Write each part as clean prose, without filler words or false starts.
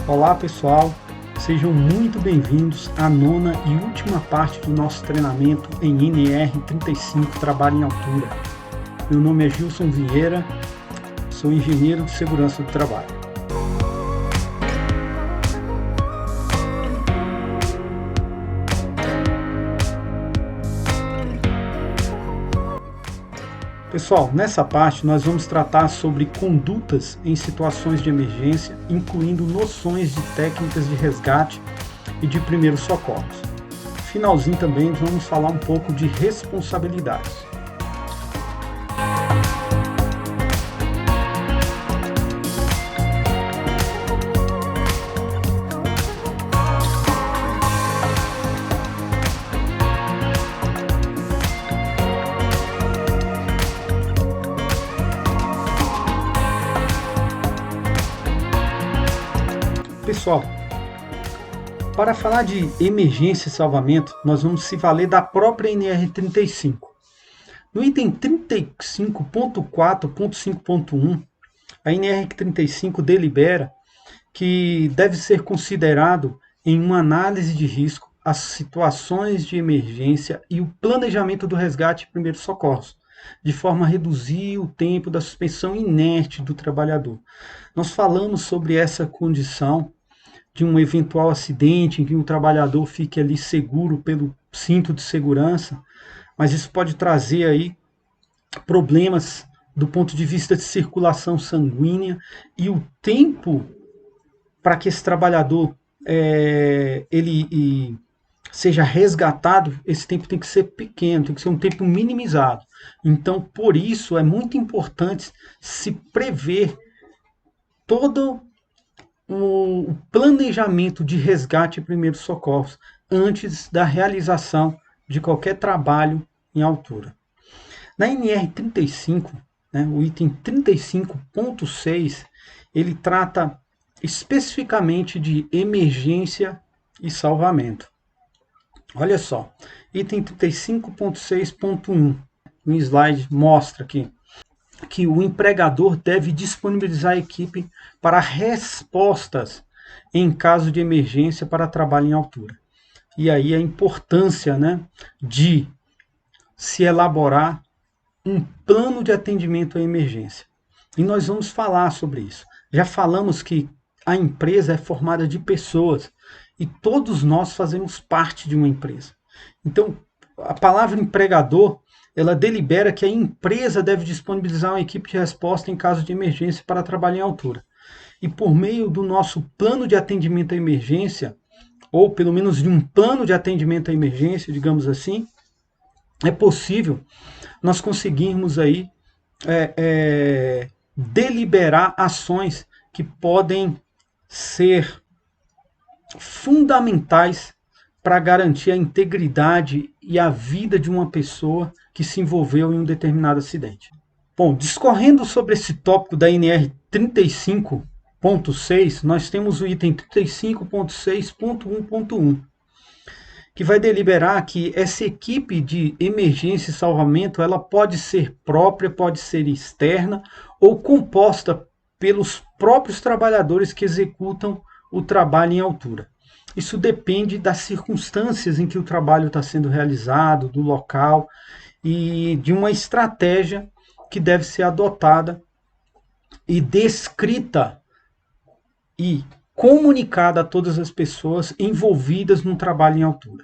Olá pessoal, sejam muito bem-vindos à nona e última parte do nosso treinamento em NR35 Trabalho em Altura. Meu nome é Gilson Vieira, sou engenheiro de segurança do trabalho. Pessoal, nessa parte nós vamos tratar sobre condutas em situações de emergência, incluindo noções de técnicas de resgate e de primeiros socorros. No finalzinho também vamos falar um pouco de responsabilidades. Pessoal, para falar de emergência e salvamento, nós vamos se valer da própria NR35. No item 35.4.5.1, a NR35 delibera que deve ser considerado em uma análise de risco as situações de emergência e o planejamento do resgate e primeiros socorros, de forma a reduzir o tempo da suspensão inerte do trabalhador. Nós falamos sobre essa condição de um eventual acidente em que o trabalhador fique ali seguro pelo cinto de segurança, mas isso pode trazer aí problemas do ponto de vista de circulação sanguínea e o tempo para que esse trabalhador ele seja resgatado, esse tempo tem que ser pequeno, tem que ser um tempo minimizado. Então, por isso, é muito importante se prever todo o planejamento de resgate e primeiros socorros antes da realização de qualquer trabalho em altura. Na NR35, o item 35.6, ele trata especificamente de emergência e salvamento. Olha só, item 35.6.1, um slide mostra aqui que o empregador deve disponibilizar a equipe para respostas em caso de emergência para trabalho em altura. E aí a importância, de se elaborar um plano de atendimento à emergência. E nós vamos falar sobre isso. Já falamos que a empresa é formada de pessoas e todos nós fazemos parte de uma empresa. Então, a palavra empregador, ela delibera que a empresa deve disponibilizar uma equipe de resposta em caso de emergência para trabalhar em altura. E por meio do nosso plano de atendimento à emergência, ou pelo menos de um plano de atendimento à emergência, digamos assim, é possível nós conseguirmos aí deliberar ações que podem ser fundamentais para garantir a integridade e a vida de uma pessoa que se envolveu em um determinado acidente. Bom, discorrendo sobre esse tópico da NR 35.6, nós temos o item 35.6.1.1, que vai deliberar que essa equipe de emergência e salvamento, ela pode ser própria, pode ser externa ou composta pelos próprios trabalhadores que executam o trabalho em altura. Isso depende das circunstâncias em que o trabalho está sendo realizado, do local e de uma estratégia que deve ser adotada e descrita e comunicada a todas as pessoas envolvidas no trabalho em altura.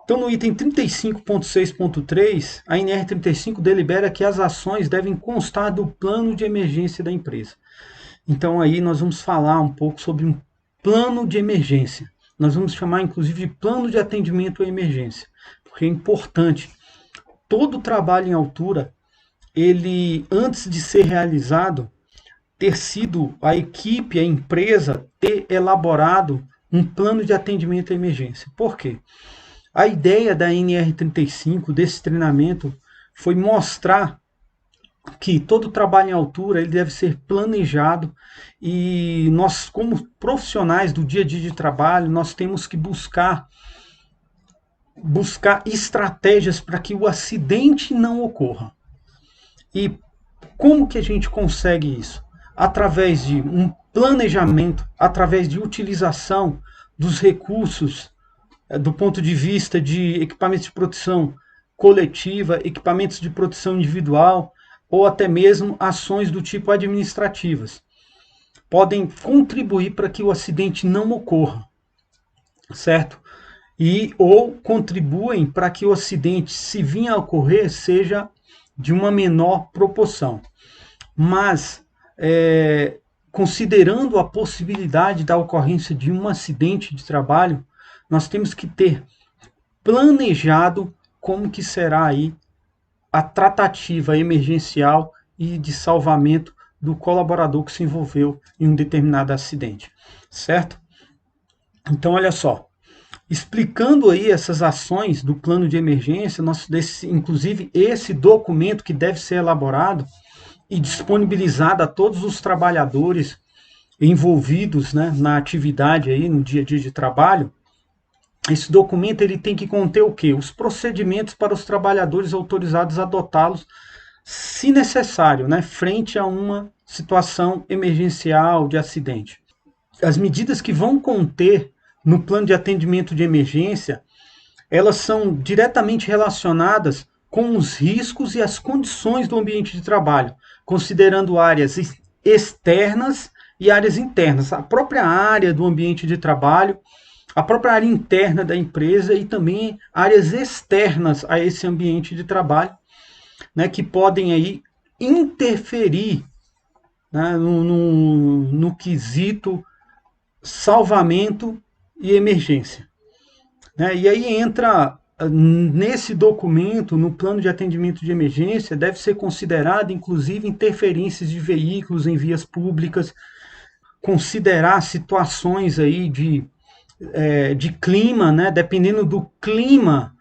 Então, no item 35.6.3, a NR35 delibera que as ações devem constar do plano de emergência da empresa. Então, aí nós vamos falar um pouco sobre um plano de emergência. Nós vamos chamar, inclusive, de plano de atendimento à emergência, porque é importante. Todo trabalho em altura, ele, antes de ser realizado, ter sido a equipe, a empresa, ter elaborado um plano de atendimento à emergência. Por quê? A ideia da NR35, desse treinamento, foi mostrar que todo trabalho em altura ele deve ser planejado e nós, como profissionais do dia a dia de trabalho, nós temos que buscar estratégias para que o acidente não ocorra. E como que a gente consegue isso? Através de um planejamento, através de utilização dos recursos do ponto de vista de equipamentos de proteção coletiva, equipamentos de proteção individual ou até mesmo ações do tipo administrativas. Podem contribuir para que o acidente não ocorra, certo? E ou contribuem para que o acidente, se vir a ocorrer, seja de uma menor proporção. Mas, considerando a possibilidade da ocorrência de um acidente de trabalho, nós temos que ter planejado como que será aí a tratativa emergencial e de salvamento do colaborador que se envolveu em um determinado acidente, certo? Então, olha só, explicando aí essas ações do plano de emergência, inclusive esse documento que deve ser elaborado e disponibilizado a todos os trabalhadores envolvidos, né, na atividade aí, no dia a dia de trabalho. Esse documento ele tem que conter o quê? Os procedimentos para os trabalhadores autorizados a adotá-los, se necessário, né, frente a uma situação emergencial de acidente. As medidas que vão conter no plano de atendimento de emergência, elas são diretamente relacionadas com os riscos e as condições do ambiente de trabalho, considerando áreas externas e áreas internas, a própria área do ambiente de trabalho, a própria área interna da empresa e também áreas externas a esse ambiente de trabalho, né, que podem aí interferir, né, no quesito salvamento e emergência. Né? E aí entra, nesse documento, no plano de atendimento de emergência, deve ser considerado, inclusive, interferências de veículos em vias públicas, considerar situações aí de clima, né? Dependendo do clima,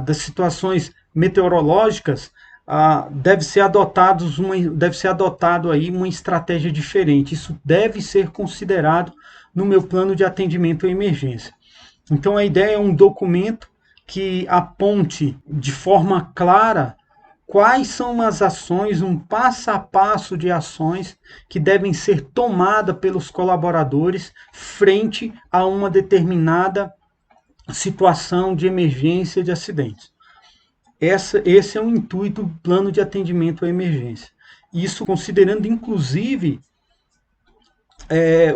das situações meteorológicas, deve ser adotado aí uma estratégia diferente. Isso deve ser considerado no meu plano de atendimento à emergência. Então a ideia é um documento que aponte de forma clara quais são as ações, um passo a passo de ações que devem ser tomadas pelos colaboradores frente a uma determinada situação de emergência de acidentes. Esse é o intuito do plano de atendimento à emergência. Isso considerando, inclusive,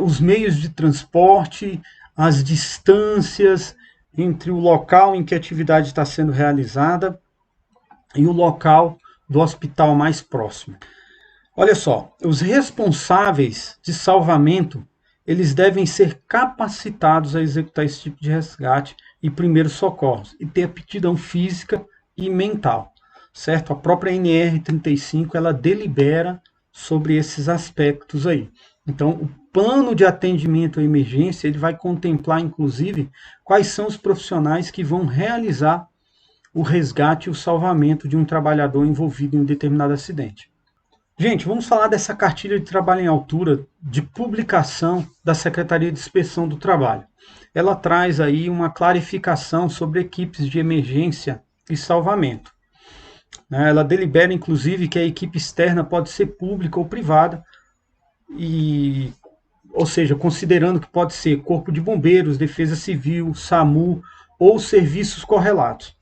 os meios de transporte, as distâncias entre o local em que a atividade está sendo realizada e o local do hospital mais próximo. Olha só, os responsáveis de salvamento, eles devem ser capacitados a executar esse tipo de resgate e primeiros socorros, e ter aptidão física e mental, certo? A própria NR35, ela delibera sobre esses aspectos aí. Então, o plano de atendimento à emergência, ele vai contemplar, inclusive, quais são os profissionais que vão realizar o resgate e o salvamento de um trabalhador envolvido em um determinado acidente. Gente, vamos falar dessa cartilha de trabalho em altura de publicação da Secretaria de Inspeção do Trabalho. Ela traz aí uma clarificação sobre equipes de emergência e salvamento. Ela delibera, inclusive, que a equipe externa pode ser pública ou privada, ou seja, considerando que pode ser Corpo de Bombeiros, Defesa Civil, SAMU ou serviços correlatos.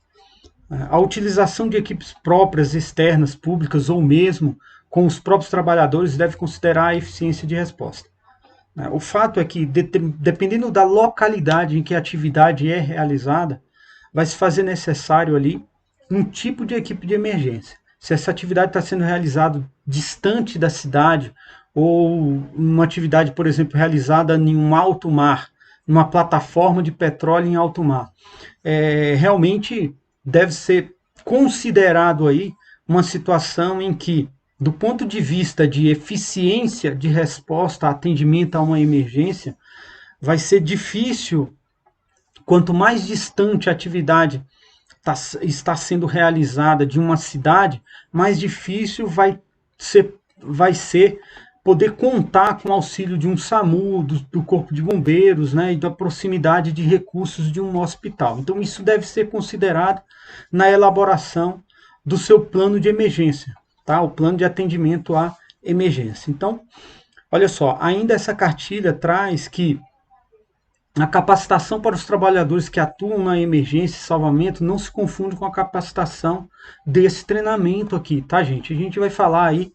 A utilização de equipes próprias, externas, públicas ou mesmo com os próprios trabalhadores deve considerar a eficiência de resposta. O fato é que, dependendo da localidade em que a atividade é realizada, vai se fazer necessário ali um tipo de equipe de emergência. Se essa atividade está sendo realizada distante da cidade, ou uma atividade, por exemplo, realizada em um alto mar, numa plataforma de petróleo em alto mar, realmente deve ser considerado aí uma situação em que, do ponto de vista de eficiência de resposta, atendimento a uma emergência, vai ser difícil, quanto mais distante a atividade está sendo realizada de uma cidade, mais difícil vai ser poder contar com o auxílio de um SAMU, do Corpo de Bombeiros, né, e da proximidade de recursos de um hospital. Então, isso deve ser considerado na elaboração do seu plano de emergência, tá? O plano de atendimento à emergência. Então, Olha só, ainda essa cartilha traz que a capacitação para os trabalhadores que atuam na emergência e salvamento não se confunde com a capacitação desse treinamento aqui, tá, gente? A gente vai falar aí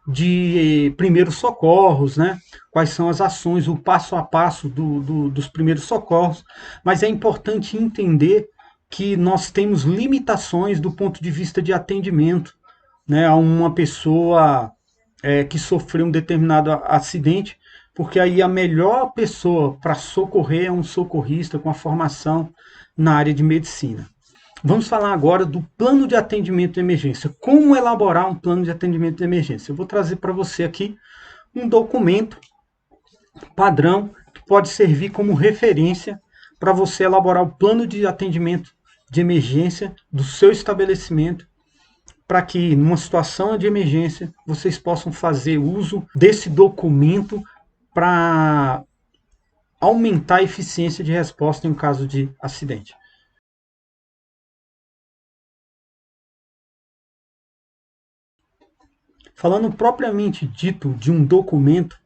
de primeiros socorros, né? Quais são as ações, o passo a passo dos primeiros socorros, mas é importante entender que nós temos limitações do ponto de vista de atendimento, né, a uma pessoa que sofreu um determinado acidente, porque aí a melhor pessoa para socorrer é um socorrista com a formação na área de medicina. Vamos falar agora do plano de atendimento de emergência. Como elaborar um plano de atendimento de emergência? Eu vou trazer para você aqui um documento padrão que pode servir como referência para você elaborar o plano de atendimento de emergência do seu estabelecimento, para que, numa situação de emergência, vocês possam fazer uso desse documento para aumentar a eficiência de resposta em caso de acidente. Falando propriamente dito de um documento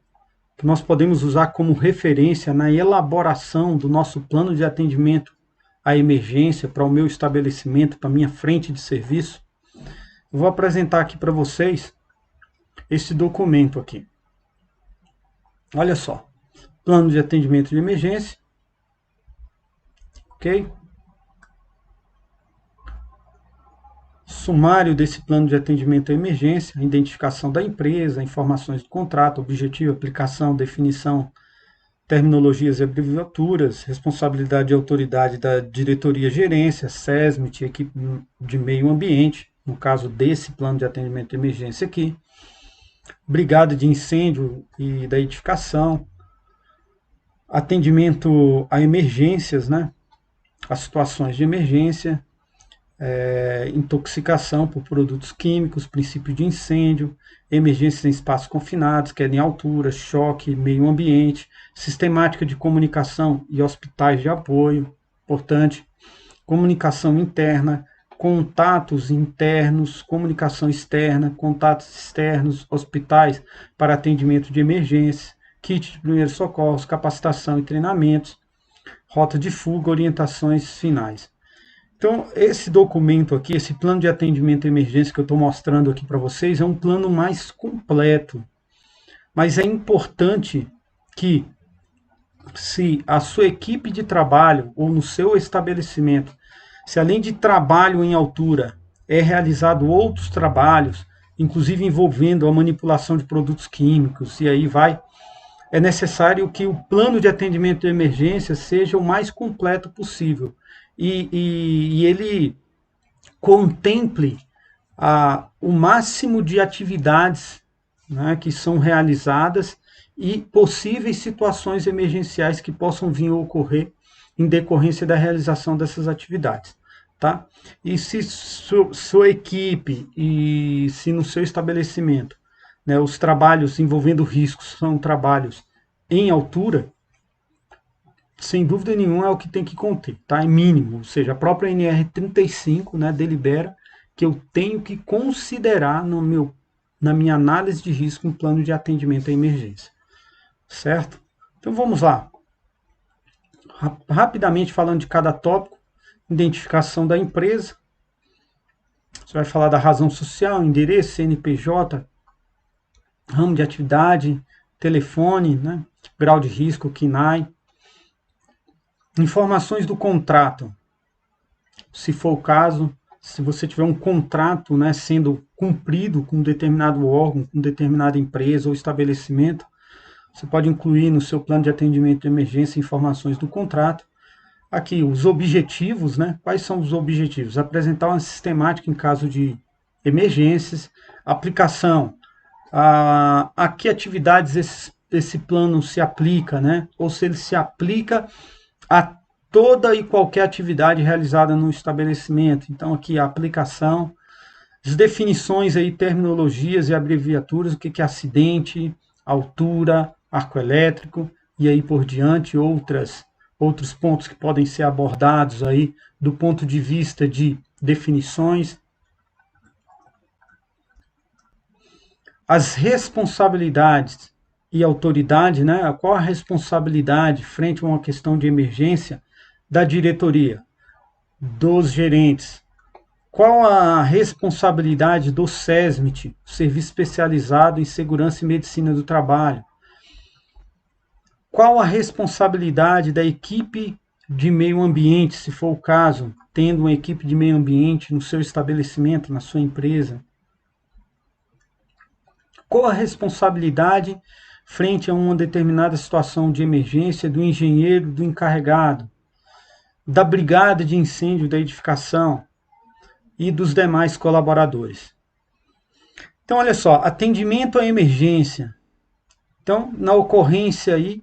que nós podemos usar como referência na elaboração do nosso plano de atendimento à emergência para o meu estabelecimento, para a minha frente de serviço, eu vou apresentar aqui para vocês esse documento aqui. Olha só, plano de atendimento de emergência, ok? Sumário desse plano de atendimento à emergência, identificação da empresa, informações do contrato, objetivo, aplicação, definição, terminologias e abreviaturas, responsabilidade e autoridade da diretoria gerência, SESMIT, equipe de meio ambiente, no caso desse plano de atendimento de emergência aqui, brigada de incêndio e da edificação, atendimento a emergências, né? As situações de emergência, intoxicação por produtos químicos, princípio de incêndio, emergências em espaços confinados, queda em altura, choque, meio ambiente, sistemática de comunicação e hospitais de apoio, importante, comunicação interna, contatos internos, comunicação externa, contatos externos, hospitais para atendimento de emergência, kit de primeiros socorros, capacitação e treinamentos, rota de fuga, orientações finais. Então, esse documento aqui, esse plano de atendimento à emergência que eu estou mostrando aqui para vocês, é um plano mais completo. Mas é importante que, se a sua equipe de trabalho ou no seu estabelecimento, se além de trabalho em altura, é realizado outros trabalhos, inclusive envolvendo a manipulação de produtos químicos, e aí vai, é necessário que o plano de atendimento de emergência seja o mais completo possível. E ele contemple o máximo de atividades, né, que são realizadas e possíveis situações emergenciais que possam vir a ocorrer em decorrência da realização dessas atividades. Tá? E se sua equipe e se no seu estabelecimento, né, os trabalhos envolvendo riscos são trabalhos em altura, sem dúvida nenhuma é o que tem que conter, tá? É mínimo, ou seja, a própria NR35, né, delibera que eu tenho que considerar na minha análise de risco um plano de atendimento à emergência, certo? Então vamos lá. Rapidamente falando de cada tópico, identificação da empresa, você vai falar da razão social, endereço, CNPJ, ramo de atividade, telefone, né, grau de risco, CNAE, informações do contrato, se for o caso, se você tiver um contrato, né, sendo cumprido com um determinado órgão, com determinada empresa ou estabelecimento, você pode incluir no seu plano de atendimento de emergência informações do contrato. Aqui, os objetivos, né? Quais são os objetivos? Apresentar uma sistemática em caso de emergências, aplicação, a que atividades esse plano se aplica, né? Ou se ele se aplica a toda e qualquer atividade realizada no estabelecimento. Então, aqui a aplicação, as definições aí, terminologias e abreviaturas, o que é acidente, altura, arco elétrico, e aí por diante, outros pontos que podem ser abordados aí do ponto de vista de definições. As responsabilidades e autoridade, né? Qual a responsabilidade frente a uma questão de emergência da diretoria, dos gerentes? Qual a responsabilidade do SESMIT, Serviço Especializado em Segurança e Medicina do Trabalho? Qual a responsabilidade da equipe de meio ambiente, se for o caso, tendo uma equipe de meio ambiente no seu estabelecimento, na sua empresa? Qual a responsabilidade frente a uma determinada situação de emergência do engenheiro, do encarregado, da brigada de incêndio da edificação e dos demais colaboradores? Então, olha só, atendimento à emergência. Então, na ocorrência aí,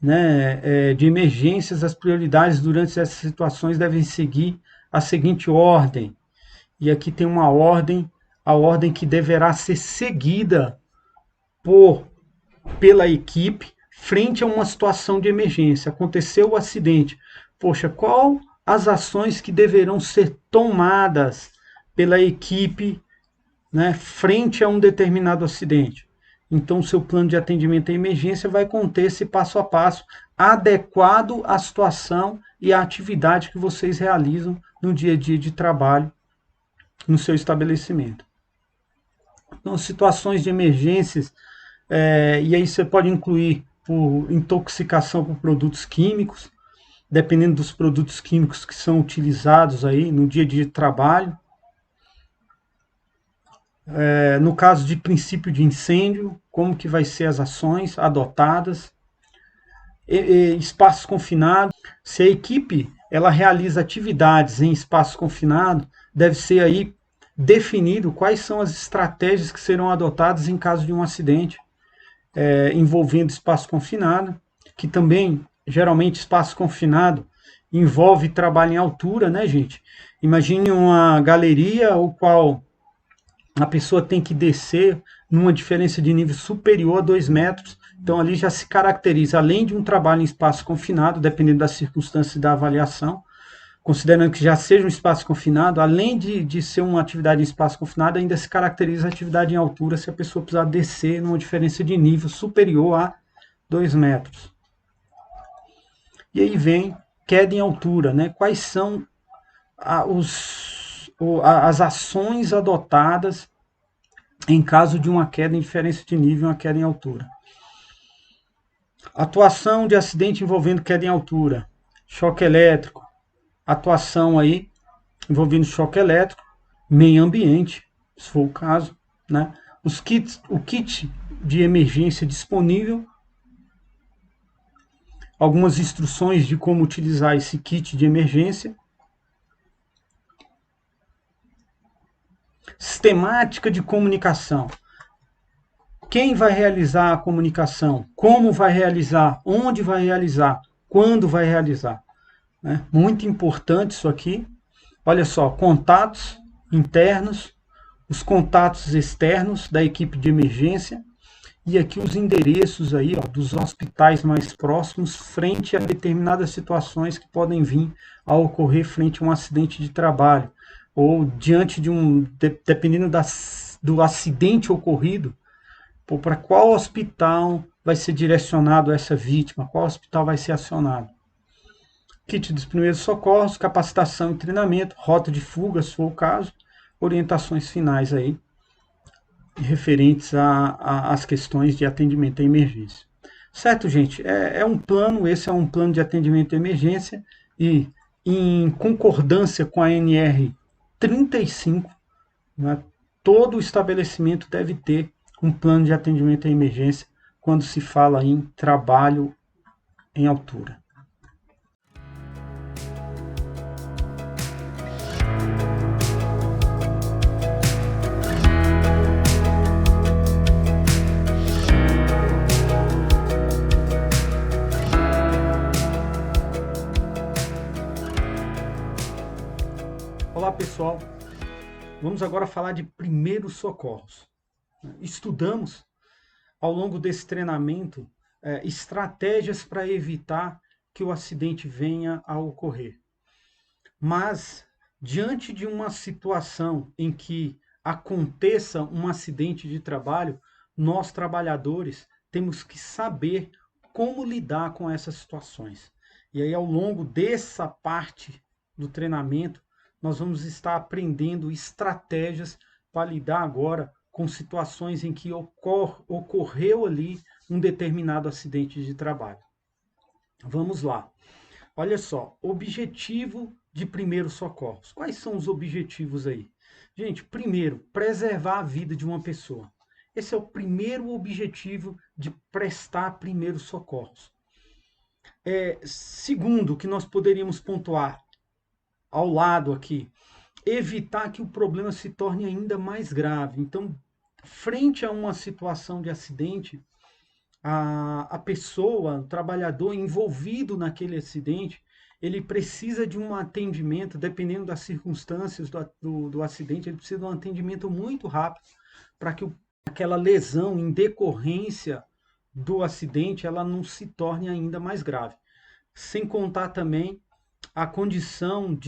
né, de emergências, as prioridades durante essas situações devem seguir a seguinte ordem. E aqui tem uma ordem, a ordem que deverá ser seguida pela equipe frente a uma situação de emergência. Aconteceu o acidente. Poxa, qual as ações que deverão ser tomadas pela equipe, né, frente a um determinado acidente? Então, o seu plano de atendimento à emergência vai conter esse passo a passo adequado à situação e à atividade que vocês realizam no dia a dia de trabalho no seu estabelecimento. Então, situações de emergências, e aí você pode incluir por intoxicação por produtos químicos, dependendo dos produtos químicos que são utilizados aí no dia a dia de trabalho. No caso de princípio de incêndio, como que vai ser as ações adotadas. Espaços confinados, se a equipe ela realiza atividades em espaço confinado, deve ser aí definido quais são as estratégias que serão adotadas em caso de um acidente envolvendo espaço confinado, que também, geralmente, espaço confinado envolve trabalho em altura, né, gente? Imagine uma galeria o qual a pessoa tem que descer numa diferença de nível superior a 2 metros. Então, ali já se caracteriza, além de um trabalho em espaço confinado, dependendo das circunstâncias da avaliação, considerando que já seja um espaço confinado, além de ser uma atividade em espaço confinado, ainda se caracteriza a atividade em altura se a pessoa precisar descer numa diferença de nível superior a 2 metros. E aí vem queda em altura, né? Quais são as ações adotadas em caso de uma queda em diferença de nível, uma queda em altura? Atuação de acidente envolvendo queda em altura, choque elétrico, atuação aí envolvendo choque elétrico, meio ambiente, se for o caso, né? O kit de emergência disponível, algumas instruções de como utilizar esse kit de emergência, sistemática de comunicação. Quem vai realizar a comunicação? Como vai realizar? Onde vai realizar? Quando vai realizar? Né? Muito importante isso aqui. Olha só, contatos internos, os contatos externos da equipe de emergência e aqui os endereços aí, ó, dos hospitais mais próximos frente a determinadas situações que podem vir a ocorrer frente a um acidente de trabalho ou diante de dependendo do acidente ocorrido, para qual hospital vai ser direcionado essa vítima, qual hospital vai ser acionado. Kit dos primeiros socorros, capacitação e treinamento, rota de fuga, se for o caso, orientações finais aí, referentes às questões de atendimento à emergência. Certo, gente? Esse é um plano de atendimento à emergência e em concordância com a NR 35, né, todo estabelecimento deve ter um plano de atendimento à emergência quando se fala em trabalho em altura. Olá, pessoal. Vamos agora falar de primeiros socorros. Estudamos, ao longo desse treinamento, estratégias para evitar que o acidente venha a ocorrer. Mas, diante de uma situação em que aconteça um acidente de trabalho, nós, trabalhadores, temos que saber como lidar com essas situações. E aí, ao longo dessa parte do treinamento, nós vamos estar aprendendo estratégias para lidar agora com situações em que ocorreu ali um determinado acidente de trabalho. Vamos lá. Olha só, objetivo de primeiros socorros. Quais são os objetivos aí? Gente, primeiro, preservar a vida de uma pessoa. Esse é o primeiro objetivo de prestar primeiros socorros. Segundo, que nós poderíamos pontuar ao lado aqui, evitar que o problema se torne ainda mais grave. Então, frente a uma situação de acidente, a pessoa, o trabalhador envolvido naquele acidente, ele precisa de um atendimento, dependendo das circunstâncias do acidente, ele precisa de um atendimento muito rápido para que aquela lesão em decorrência do acidente ela não se torne ainda mais grave. Sem contar também a condição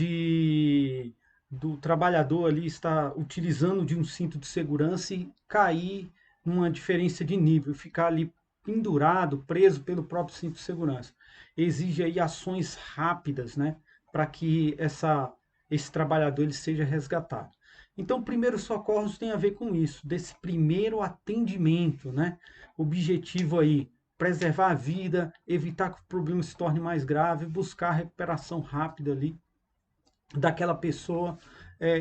do trabalhador ali estar utilizando de um cinto de segurança e cair numa diferença de nível, ficar ali pendurado, preso pelo próprio cinto de segurança. Exige aí ações rápidas, né, para que esse trabalhador ele seja resgatado. Então, primeiros socorros tem a ver com isso, desse primeiro atendimento, né? Objetivo aí, preservar a vida, evitar que o problema se torne mais grave, buscar a recuperação rápida ali daquela pessoa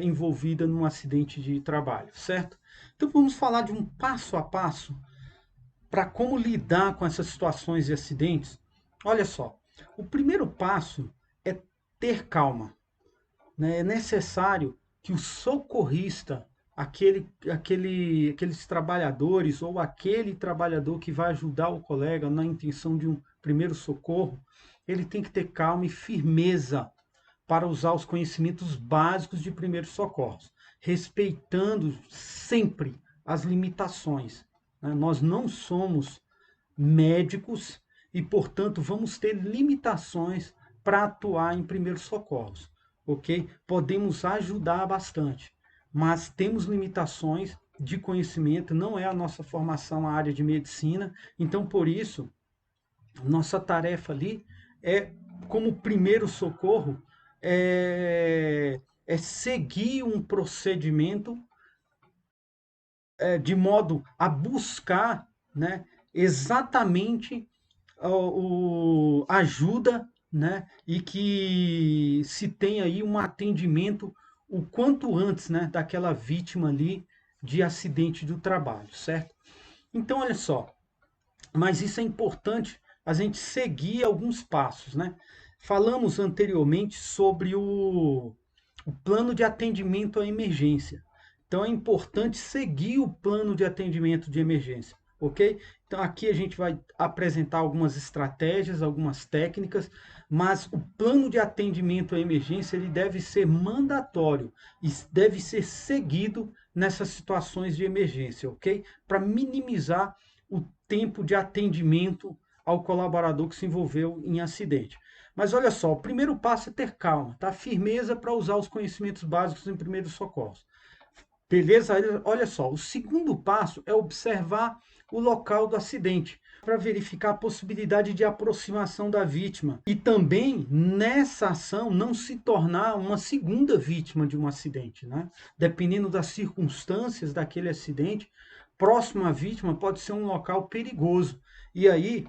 envolvida num acidente de trabalho, certo? Então vamos falar de um passo a passo para como lidar com essas situações de acidentes. Olha só, o primeiro passo é ter calma, né? É necessário que o socorrista, aqueles trabalhadores ou aquele trabalhador que vai ajudar o colega na intenção de um primeiro socorro, ele tem que ter calma e firmeza para usar os conhecimentos básicos de primeiros socorros, respeitando sempre as limitações, né? Nós não somos médicos e, portanto, vamos ter limitações para atuar em primeiros socorros, ok? Podemos ajudar bastante, mas temos limitações de conhecimento, não é a nossa formação a área de medicina, então, por isso, nossa tarefa ali é, como primeiro socorro, é seguir um procedimento de modo a buscar, né, exatamente ajuda, né, e que se tenha aí um atendimento o quanto antes, né, daquela vítima ali de acidente do trabalho, certo? Então, olha só, mas isso é importante a gente seguir alguns passos, né? Falamos anteriormente sobre o plano de atendimento à emergência. Então é importante seguir o plano de atendimento de emergência, ok? Então aqui a gente vai apresentar algumas estratégias, algumas técnicas, mas o plano de atendimento à emergência ele deve ser mandatório e deve ser seguido nessas situações de emergência, ok? Para minimizar o tempo de atendimento ao colaborador que se envolveu em acidente. Mas olha só, o primeiro passo é ter calma, tá? Firmeza para usar os conhecimentos básicos em primeiros socorros. Beleza? Olha só, o segundo passo é observar o local do acidente para verificar a possibilidade de aproximação da vítima e também nessa ação não se tornar uma segunda vítima de um acidente, né? Dependendo das circunstâncias daquele acidente, próximo à vítima pode ser um local perigoso. E aí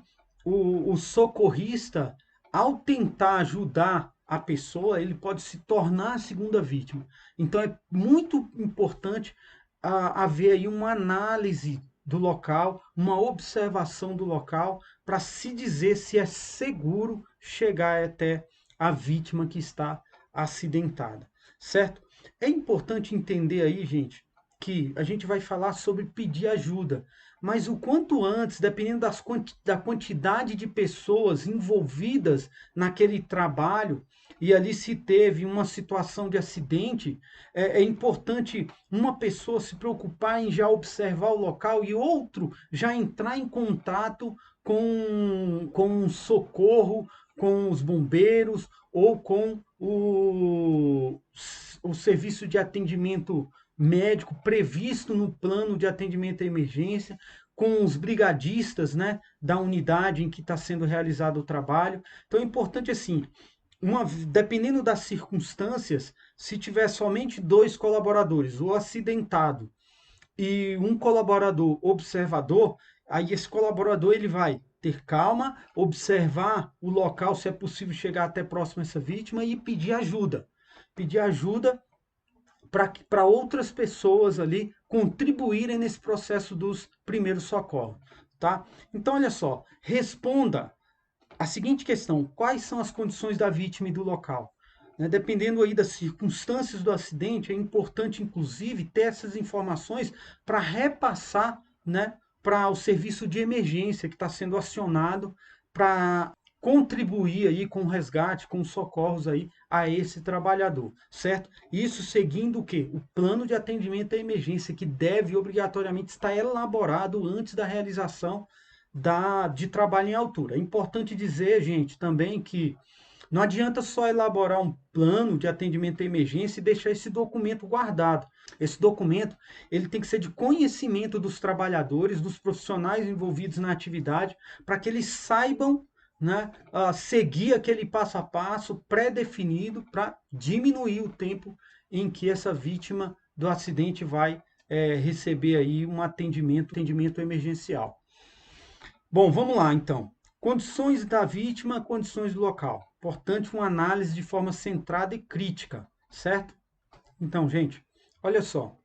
o socorrista, ao tentar ajudar a pessoa, ele pode se tornar a segunda vítima. Então é muito importante haver aí uma análise do local, uma observação do local, para se dizer se é seguro chegar até a vítima que está acidentada, certo? É importante entender aí, gente, que a gente vai falar sobre pedir ajuda, mas o quanto antes, dependendo da quantidade de pessoas envolvidas naquele trabalho, e ali se teve uma situação de acidente, é importante uma pessoa se preocupar em já observar o local e outro já entrar em contato com socorro, com os bombeiros ou com o serviço de atendimento médico previsto no plano de atendimento à emergência, com os brigadistas, né, da unidade em que está sendo realizado o trabalho. Então é importante assim, dependendo das circunstâncias, se tiver somente 2 colaboradores, o acidentado e um colaborador observador, aí esse colaborador ele vai ter calma, observar o local, se é possível chegar até próximo a essa vítima e pedir ajuda. Pedir ajuda para outras pessoas ali contribuírem nesse processo dos primeiros socorros, tá? Então, olha só, responda a seguinte questão: quais são as condições da vítima e do local? Né, dependendo aí das circunstâncias do acidente, é importante, inclusive, ter essas informações para repassar, né, para o serviço de emergência que está sendo acionado para contribuir aí com o resgate, com os socorros aí a esse trabalhador, certo? Isso seguindo o quê? O plano de atendimento à emergência, que deve obrigatoriamente estar elaborado antes da realização de trabalho em altura. É importante dizer, gente, também que não adianta só elaborar um plano de atendimento à emergência e deixar esse documento guardado. Esse documento ele tem que ser de conhecimento dos trabalhadores, dos profissionais envolvidos na atividade, para que eles saibam, né, seguir aquele passo a passo pré-definido para diminuir o tempo em que essa vítima do acidente vai receber aí um atendimento emergencial. Bom, vamos lá então. Condições da vítima, condições do local. Importante uma análise de forma centrada e crítica, certo? Então, gente, olha só.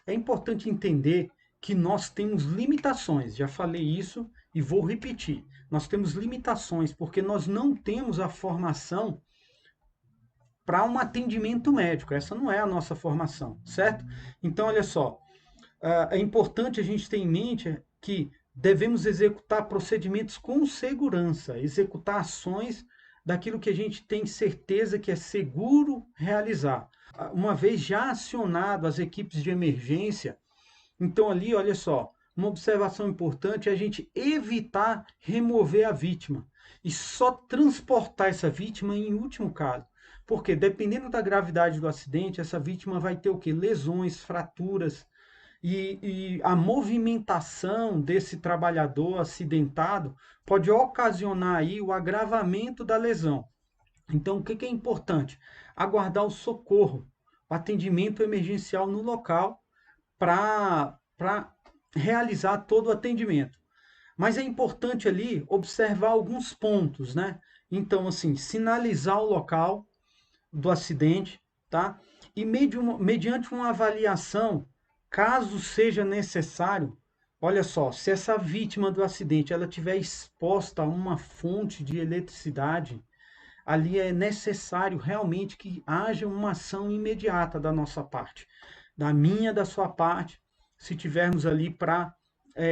É importante entender que nós temos limitações. Já falei isso e vou repetir. Nós temos limitações porque nós não temos a formação para um atendimento médico. Essa não é a nossa formação, certo? Então, olha só. É importante a gente ter em mente que devemos executar procedimentos com segurança, executar ações daquilo que a gente tem certeza que é seguro realizar. Uma vez já acionado as equipes de emergência, então ali, olha só, uma observação importante é a gente evitar remover a vítima e só transportar essa vítima em último caso. Porque dependendo da gravidade do acidente, essa vítima vai ter o quê? Lesões, fraturas, e a movimentação desse trabalhador acidentado pode ocasionar aí o agravamento da lesão. Então, o que é importante? Aguardar o socorro, o atendimento emergencial no local para realizar todo o atendimento. Mas é importante ali observar alguns pontos, né? Então, assim, sinalizar o local do acidente, tá? E mediante uma avaliação, caso seja necessário, olha só, se essa vítima do acidente ela tiver exposta a uma fonte de eletricidade, ali é necessário realmente que haja uma ação imediata da nossa parte, da minha, da sua parte, se tivermos ali para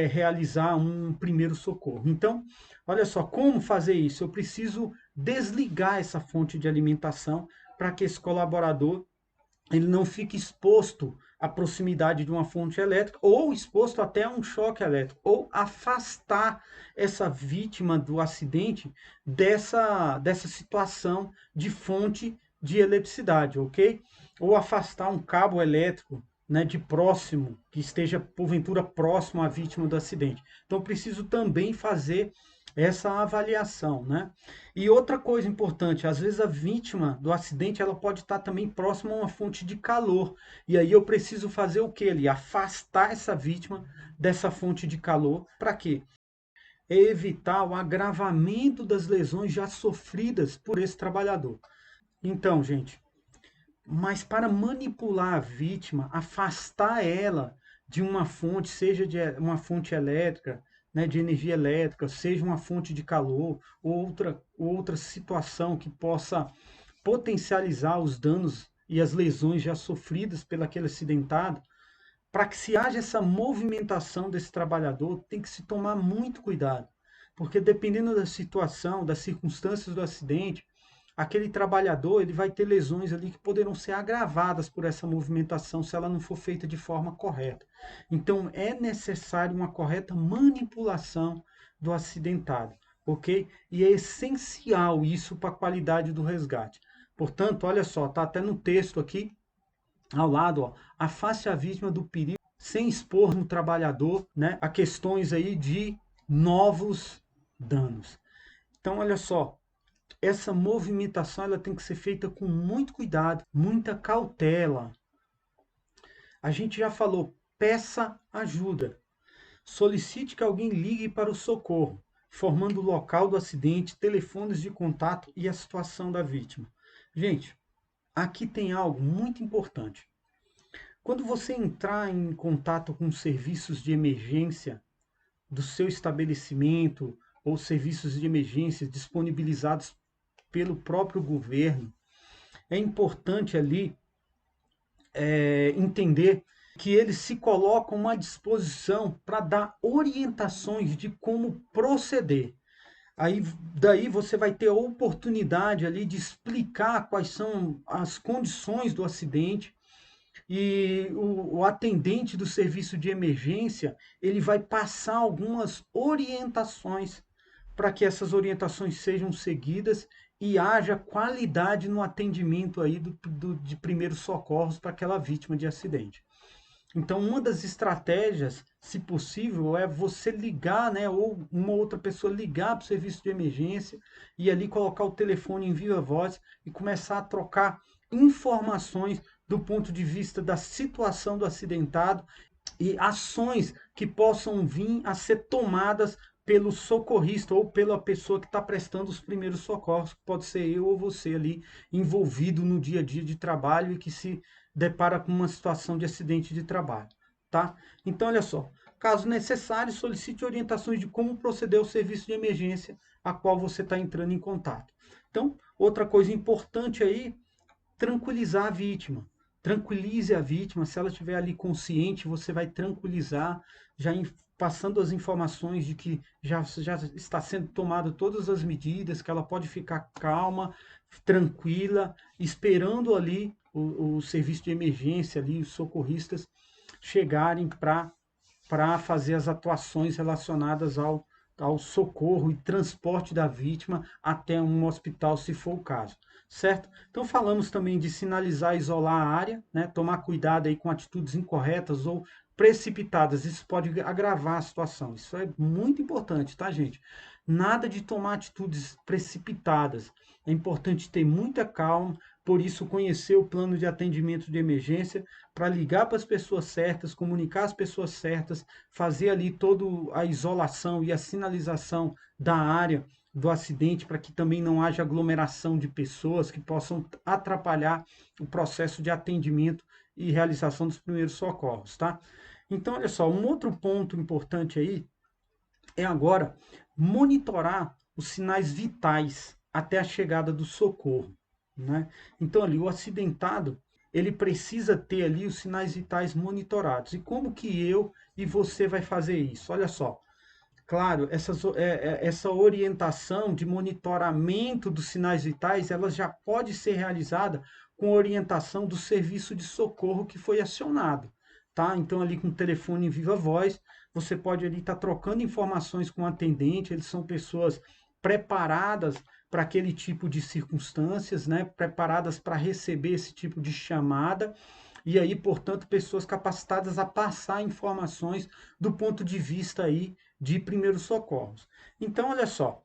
realizar um primeiro socorro. Então, olha só, como fazer isso? Eu preciso desligar essa fonte de alimentação para que esse colaborador ele não fique exposto à proximidade de uma fonte elétrica ou exposto até a um choque elétrico, ou afastar essa vítima do acidente dessa situação de fonte de eletricidade, ok? Ou afastar um cabo elétrico, né, de próximo, que esteja porventura próximo à vítima do acidente. Então, preciso também fazer essa avaliação, né? E outra coisa importante, às vezes a vítima do acidente ela pode estar também próxima a uma fonte de calor. E aí eu preciso fazer o que ali? Afastar essa vítima dessa fonte de calor. Para quê? Evitar o agravamento das lesões já sofridas por esse trabalhador. Então, gente, mas para manipular a vítima, afastar ela de uma fonte, seja de uma fonte elétrica, né, de energia elétrica, seja uma fonte de calor, ou outra situação que possa potencializar os danos e as lesões já sofridas pelo aquele acidentado, para que se haja essa movimentação desse trabalhador, tem que se tomar muito cuidado, porque dependendo da situação, das circunstâncias do acidente, aquele trabalhador ele vai ter lesões ali que poderão ser agravadas por essa movimentação se ela não for feita de forma correta. Então é necessário uma correta manipulação do acidentado, ok? E é essencial isso para a qualidade do resgate. Portanto, olha só, está até no texto aqui ao lado, ó, afaste a vítima do perigo sem expor no trabalhador, né, a questões aí de novos danos. Então, olha só, essa movimentação ela tem que ser feita com muito cuidado, muita cautela. A gente já falou, peça ajuda. Solicite que alguém ligue para o socorro, informando o local do acidente, telefones de contato e a situação da vítima. Gente, aqui tem algo muito importante. Quando você entrar em contato com serviços de emergência do seu estabelecimento ou serviços de emergência disponibilizados pelo próprio governo, é importante ali entender que eles se colocam à disposição para dar orientações de como proceder. Aí daí você vai ter a oportunidade ali de explicar quais são as condições do acidente e o atendente do serviço de emergência ele vai passar algumas orientações para que essas orientações sejam seguidas e haja qualidade no atendimento aí de primeiros socorros para aquela vítima de acidente. Então, uma das estratégias, se possível, é você ligar, né, ou uma outra pessoa ligar para o serviço de emergência e ali colocar o telefone em viva voz e começar a trocar informações do ponto de vista da situação do acidentado e ações que possam vir a ser tomadas pelo socorrista ou pela pessoa que está prestando os primeiros socorros, pode ser eu ou você ali envolvido no dia a dia de trabalho e que se depara com uma situação de acidente de trabalho, tá? Então, olha só, caso necessário, solicite orientações de como proceder ao serviço de emergência a qual você está entrando em contato. Então, outra coisa importante aí, tranquilizar a vítima. Tranquilize a vítima, se ela estiver ali consciente, você vai tranquilizar, já passando as informações de que já está sendo tomado todas as medidas, que ela pode ficar calma, tranquila, esperando ali o serviço de emergência, ali, os socorristas chegarem para fazer as atuações relacionadas ao socorro e transporte da vítima até um hospital, se for o caso, certo? Então falamos também de sinalizar, isolar a área, né? Tomar cuidado aí com atitudes incorretas ou precipitadas, isso pode agravar a situação. Isso é muito importante, tá, gente? Nada de tomar atitudes precipitadas. É importante ter muita calma, por isso conhecer o plano de atendimento de emergência para ligar para as pessoas certas, comunicar as pessoas certas, fazer ali toda a isolação e a sinalização da área do acidente para que também não haja aglomeração de pessoas que possam atrapalhar o processo de atendimento e realização dos primeiros socorros, tá? Então, olha só, um outro ponto importante aí é agora monitorar os sinais vitais até a chegada do socorro, né? Então ali o acidentado ele precisa ter ali os sinais vitais monitorados. E como que eu e você vai fazer isso? Olha só, claro, essa orientação de monitoramento dos sinais vitais, ela já pode ser realizada com orientação do serviço de socorro que foi acionado, tá? Então ali com o telefone em viva voz, você pode ali estar trocando informações com o atendente, eles são pessoas preparadas para aquele tipo de circunstâncias, né? Preparadas para receber esse tipo de chamada e aí, portanto, pessoas capacitadas a passar informações do ponto de vista aí de primeiros socorros. Então, olha só,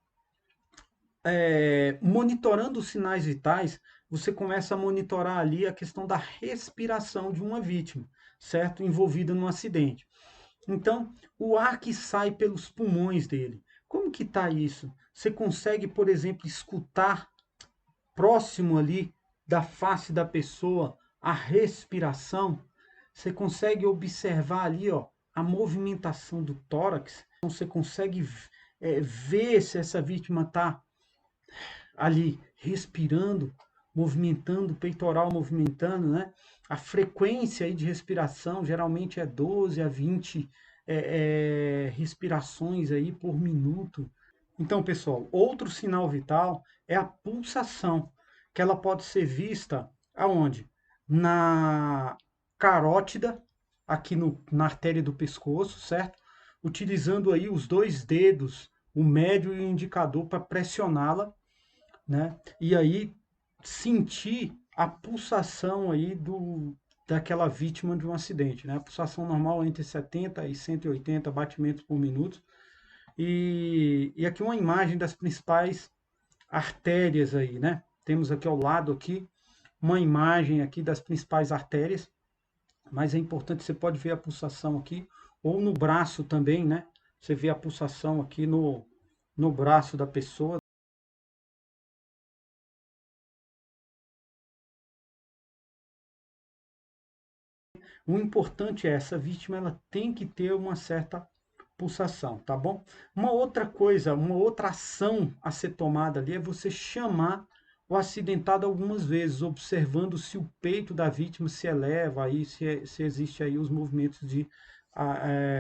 monitorando os sinais vitais, você começa a monitorar ali a questão da respiração de uma vítima, certo? Envolvida num acidente. Então, o ar que sai pelos pulmões dele. Como que está isso? Você consegue, por exemplo, escutar próximo ali da face da pessoa a respiração? Você consegue observar ali, ó, a movimentação do tórax? Então, você consegue ver se essa vítima está ali respirando, movimentando, o peitoral movimentando, né? A frequência aí de respiração geralmente é 12 a 20 respirações aí por minuto. Então, pessoal, outro sinal vital é a pulsação, que ela pode ser vista aonde? Na carótida, aqui na artéria do pescoço, certo? Utilizando aí os dois dedos, o médio e o indicador, para pressioná-la, né? E aí sentir a pulsação aí daquela vítima de um acidente, né? A pulsação normal é entre 70 e 180 batimentos por minuto. E aqui uma imagem das principais artérias aí, né? Temos aqui ao lado aqui uma imagem aqui das principais artérias, mas é importante, você pode ver a pulsação aqui, ou no braço também, né? Você vê a pulsação aqui no braço da pessoa. O importante é essa vítima, ela tem que ter uma certa pulsação, tá bom? Uma outra coisa, uma outra ação a ser tomada ali é você chamar o acidentado algumas vezes, observando se o peito da vítima se eleva, aí, se existe aí os movimentos de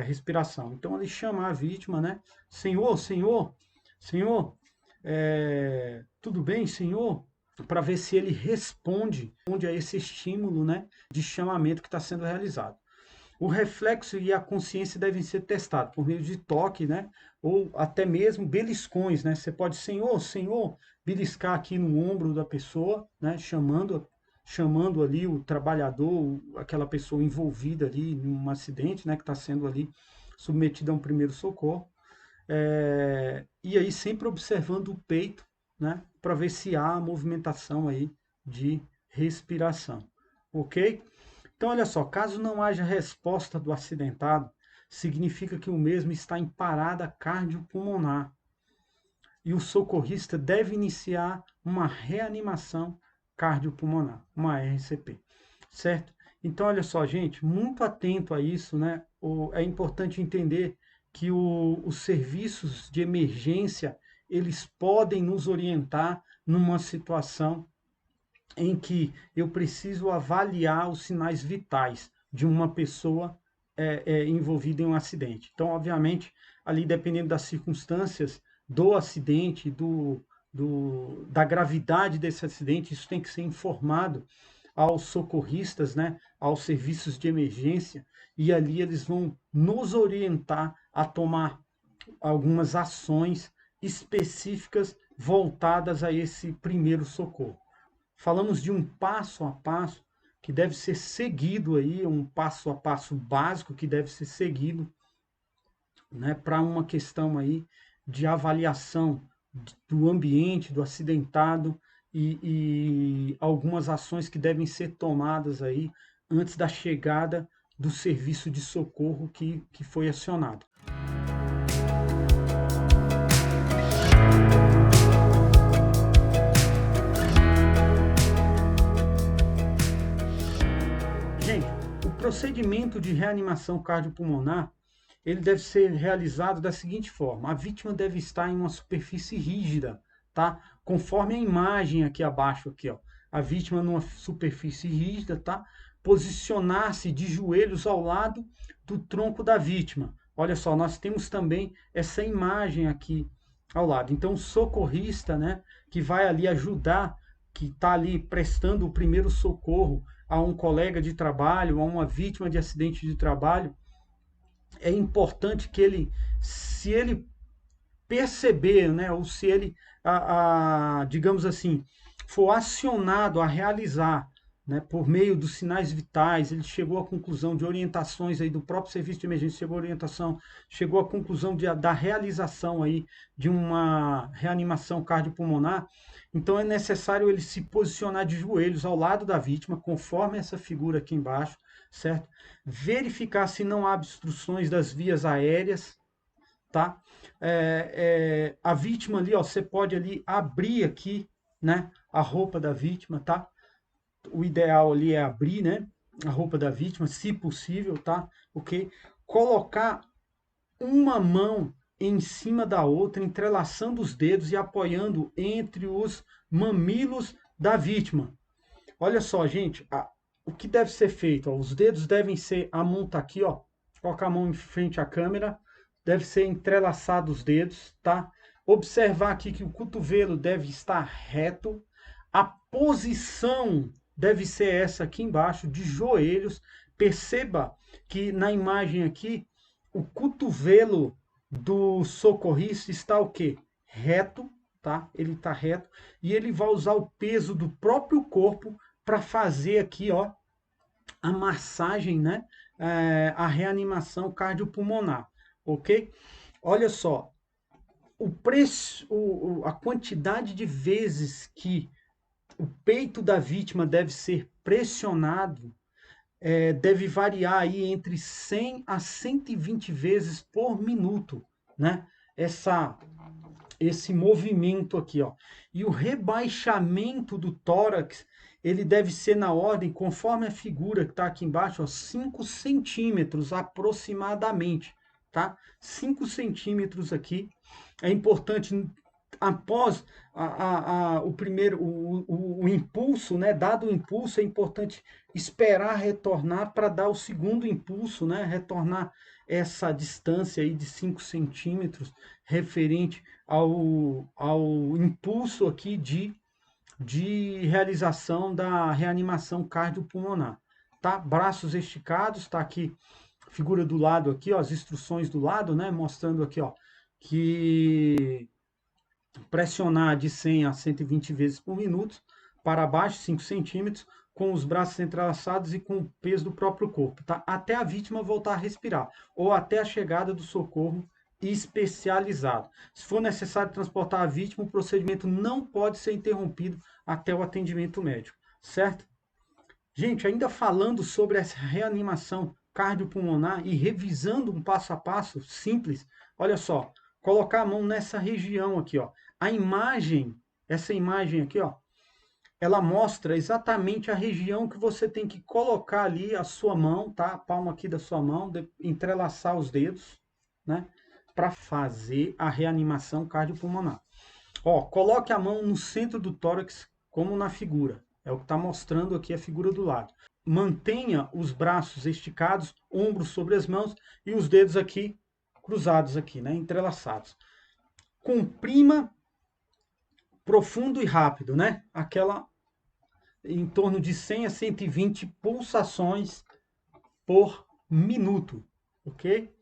respiração. Então, ele chamar a vítima, né? Senhor, senhor, senhor, tudo bem, senhor? Para ver se ele responde a esse estímulo, né, de chamamento que está sendo realizado. O reflexo e a consciência devem ser testados por meio de toque, né? Ou até mesmo beliscões, né? Você pode, senhor, senhor, beliscar aqui no ombro da pessoa, né? Chamando ali o trabalhador, aquela pessoa envolvida ali em um acidente, né? Que está sendo ali submetida a um primeiro socorro. E aí sempre observando o peito, né? Para ver se há movimentação aí de respiração, ok? Então, olha só, caso não haja resposta do acidentado, significa que o mesmo está em parada cardiopulmonar e o socorrista deve iniciar uma reanimação cardiopulmonar, uma RCP, certo? Então, olha só, gente, muito atento a isso, né? É importante entender que os serviços de emergência, eles podem nos orientar numa situação em que eu preciso avaliar os sinais vitais de uma pessoa envolvida em um acidente. Então, obviamente, ali dependendo das circunstâncias do acidente, da gravidade desse acidente, isso tem que ser informado aos socorristas, né, aos serviços de emergência, e ali eles vão nos orientar a tomar algumas ações específicas voltadas a esse primeiro socorro. Falamos de um passo a passo que deve ser seguido aí, um passo a passo básico que deve ser seguido, né, para uma questão aí de avaliação do ambiente, do acidentado e algumas ações que devem ser tomadas aí antes da chegada do serviço de socorro que foi acionado. Gente, o procedimento de reanimação cardiopulmonar, ele deve ser realizado da seguinte forma: a vítima deve estar em uma superfície rígida, tá? Conforme a imagem aqui abaixo, aqui, ó, a vítima numa superfície rígida, tá? Posicionar-se de joelhos ao lado do tronco da vítima. Olha só, nós temos também essa imagem aqui ao lado. Então, o socorrista, né, que vai ali ajudar, que está ali prestando o primeiro socorro a um colega de trabalho, a uma vítima de acidente de trabalho, é importante que ele, se ele perceber, né, ou se ele, digamos assim, for acionado a realizar, né, por meio dos sinais vitais, ele chegou à conclusão de orientações aí do próprio serviço de emergência, chegou à conclusão da realização aí de uma reanimação cardiopulmonar. Então é necessário ele se posicionar de joelhos ao lado da vítima, conforme essa figura aqui embaixo, certo? Verificar se não há obstruções das vias aéreas, tá? A vítima ali, ó, você pode ali abrir aqui, né, a roupa da vítima, tá? O ideal ali é abrir, né, a roupa da vítima, se possível, tá? Ok? Colocar uma mão em cima da outra, entrelaçando os dedos e apoiando entre os mamilos da vítima. Olha só, gente, o que deve ser feito? Ó, os dedos devem ser, a mão tá aqui, ó, coloca a mão em frente à câmera, deve ser entrelaçado os dedos, tá? Observar aqui que o cotovelo deve estar reto, a posição deve ser essa aqui embaixo, de joelhos. Perceba que na imagem aqui, o cotovelo do socorrista está o quê? Reto, tá? Ele está reto e ele vai usar o peso do próprio corpo para fazer aqui, ó, a massagem, né? A reanimação cardiopulmonar, ok? Olha só, o preço, a quantidade de vezes que o peito da vítima deve ser pressionado deve variar aí entre 100 a 120 vezes por minuto, né? Esse movimento aqui, ó. E o rebaixamento do tórax, ele deve ser na ordem, conforme a figura que está aqui embaixo, ó, 5 centímetros aproximadamente, tá? 5 centímetros aqui. É importante, após o primeiro, o impulso, né? Dado o impulso, é importante esperar retornar para dar o segundo impulso, né? Retornar essa distância aí de 5 centímetros referente ao impulso aqui de realização da reanimação cardiopulmonar, tá? Braços esticados, tá aqui, figura do lado aqui, ó, as instruções do lado, né? Mostrando aqui, ó, que pressionar de 100 a 120 vezes por minuto, para baixo, 5 centímetros, com os braços entrelaçados e com o peso do próprio corpo, tá? Até a vítima voltar a respirar, ou até a chegada do socorro especializado. Se for necessário transportar a vítima, o procedimento não pode ser interrompido até o atendimento médico, certo? Gente, ainda falando sobre essa reanimação cardiopulmonar e revisando um passo a passo simples, olha só, colocar a mão nessa região aqui, ó. A imagem, essa imagem aqui, ó, ela mostra exatamente a região que você tem que colocar ali a sua mão, tá? A palma aqui da sua mão, entrelaçar os dedos, né? Para fazer a reanimação cardiopulmonar. Ó, coloque a mão no centro do tórax, como na figura. É o que está mostrando aqui a figura do lado. Mantenha os braços esticados, ombros sobre as mãos e os dedos aqui cruzados aqui, né? Entrelaçados. Comprima profundo e rápido, né? Aquela em torno de 100 a 120 pulsações por minuto, ok?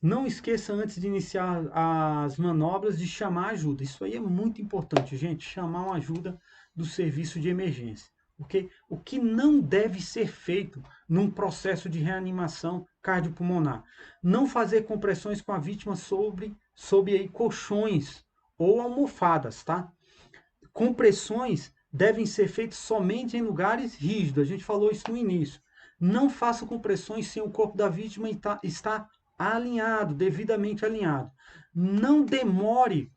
Não esqueça, antes de iniciar as manobras, de chamar ajuda. Isso aí é muito importante, gente, chamar uma ajuda do serviço de emergência, ok? O que não deve ser feito num processo de reanimação cardiopulmonar? Não fazer compressões com a vítima sob aí, colchões ou almofadas, tá? Compressões devem ser feitas somente em lugares rígidos. A gente falou isso no início. Não faça compressões sem o corpo da vítima estar alinhado, devidamente alinhado. Não demore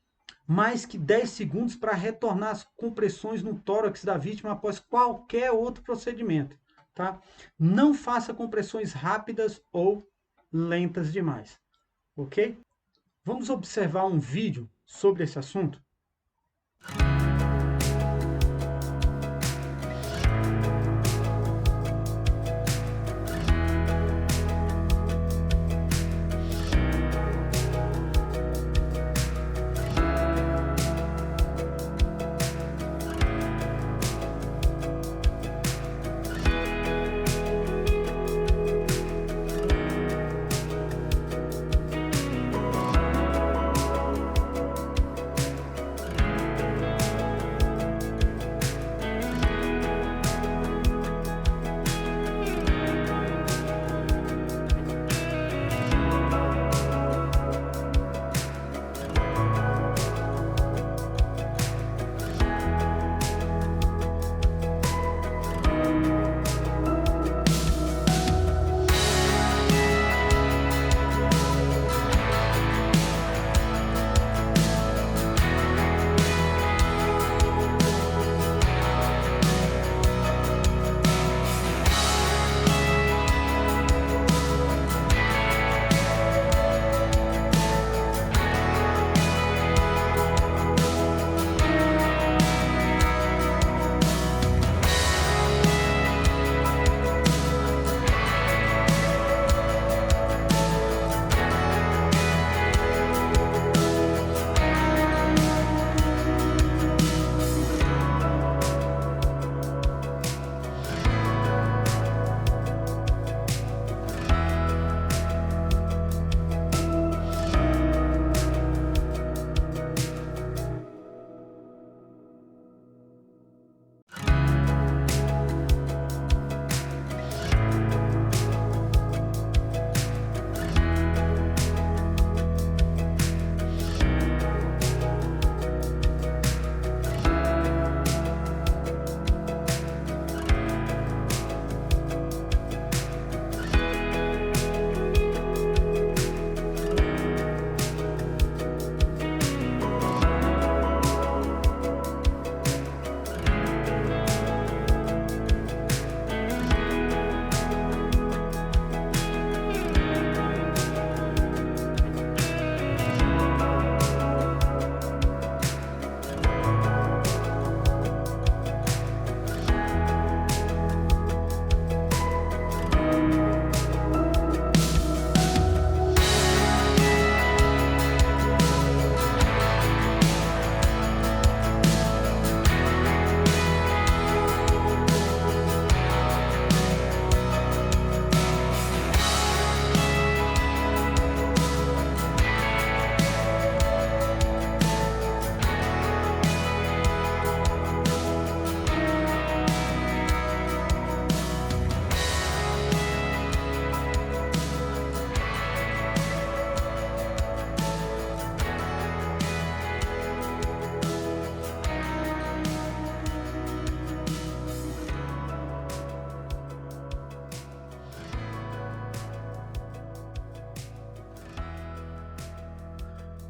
mais que 10 segundos para retornar as compressões no tórax da vítima após qualquer outro procedimento, tá? Não faça compressões rápidas ou lentas demais, ok? Vamos observar um vídeo sobre esse assunto?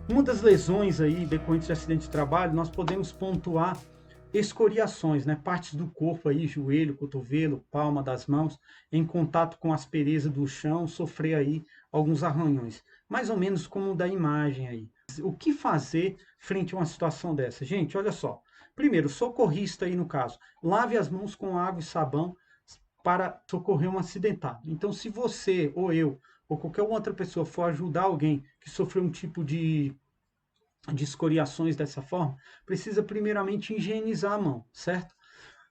Uma das lesões aí decorrentes de acidente de trabalho, nós podemos pontuar escoriações, né? Partes do corpo aí, joelho, cotovelo, palma das mãos, em contato com a aspereza do chão, sofrer aí alguns arranhões. Mais ou menos como o da imagem aí. O que fazer frente a uma situação dessa? Gente, olha só. Primeiro, socorrista aí no caso, lave as mãos com água e sabão para socorrer um acidentado. Então, se você ou eu ou qualquer outra pessoa for ajudar alguém que sofreu um tipo de escoriações dessa forma, precisa primeiramente higienizar a mão, certo?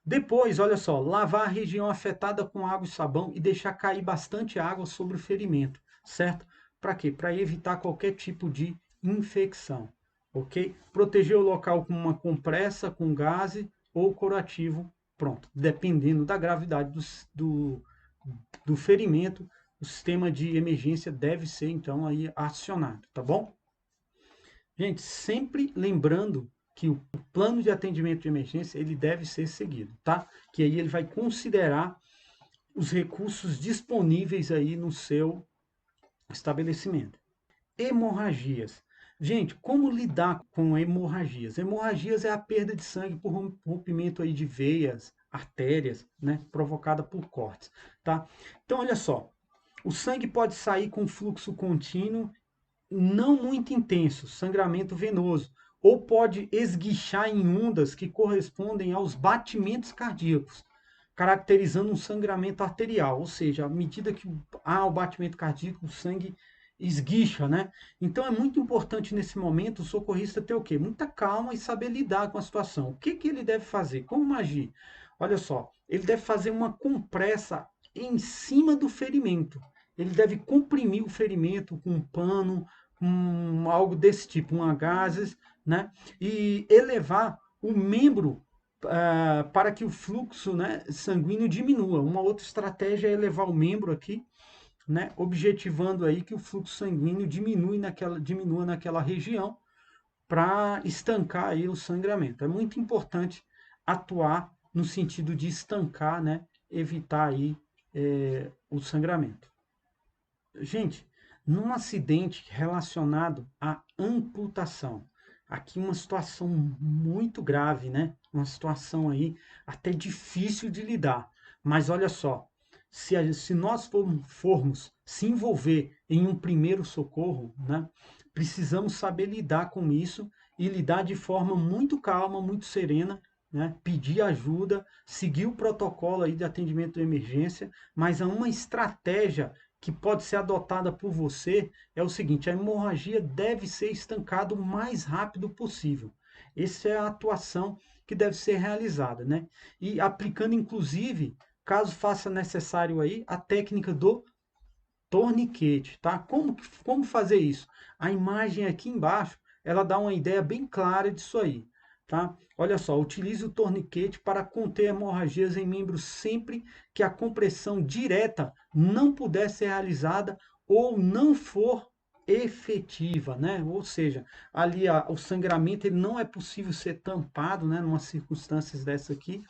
Depois, olha só, lavar a região afetada com água e sabão e deixar cair bastante água sobre o ferimento, certo? Para quê? Para evitar qualquer tipo de infecção, ok? Proteger o local com uma compressa, com gaze ou curativo, pronto. Dependendo da gravidade do ferimento, o sistema de emergência deve ser, então, aí acionado, tá bom? Gente, sempre lembrando que o plano de atendimento de emergência ele deve ser seguido, tá? Que aí ele vai considerar os recursos disponíveis aí no seu estabelecimento. Hemorragias. Gente, como lidar com hemorragias? Hemorragias é a perda de sangue por rompimento aí de veias, artérias, né, provocada por cortes, tá? Então, olha só, o sangue pode sair com fluxo contínuo não muito intenso, sangramento venoso, ou pode esguichar em ondas que correspondem aos batimentos cardíacos, caracterizando um sangramento arterial, ou seja, à medida que há o batimento cardíaco, o sangue esguicha, né? Então é muito importante nesse momento o socorrista ter o quê? Muita calma e saber lidar com a situação. O que ele deve fazer? Como agir? Olha só, ele deve fazer uma compressa em cima do ferimento. Ele deve comprimir o ferimento com um pano, algo desse tipo, um gases, né? E elevar o membro para que o fluxo, né, sanguíneo diminua. Uma outra estratégia é elevar o membro aqui, né, objetivando aí que o fluxo sanguíneo diminua naquela região para estancar aí o sangramento. É muito importante atuar no sentido de estancar, né, evitar aí o sangramento. Gente, num acidente relacionado à amputação, aqui uma situação muito grave, né? Uma situação aí até difícil de lidar. Mas olha só, se nós formos se envolver em um primeiro socorro, né? Precisamos saber lidar com isso e lidar de forma muito calma, muito serena, né? Pedir ajuda, seguir o protocolo aí de atendimento de emergência, mas há uma estratégia que pode ser adotada por você é o seguinte: a hemorragia deve ser estancada o mais rápido possível. Essa é a atuação que deve ser realizada, né? E aplicando, inclusive, caso faça necessário aí, a técnica do torniquete, tá? Como fazer isso? A imagem aqui embaixo, ela dá uma ideia bem clara disso aí, tá? Olha só, utilize o torniquete para conter hemorragias em membros sempre que a compressão direta não puder ser realizada ou não for efetiva, né? Ou seja, ali o sangramento ele não é possível ser tampado, né? Numa circunstâncias dessa aqui,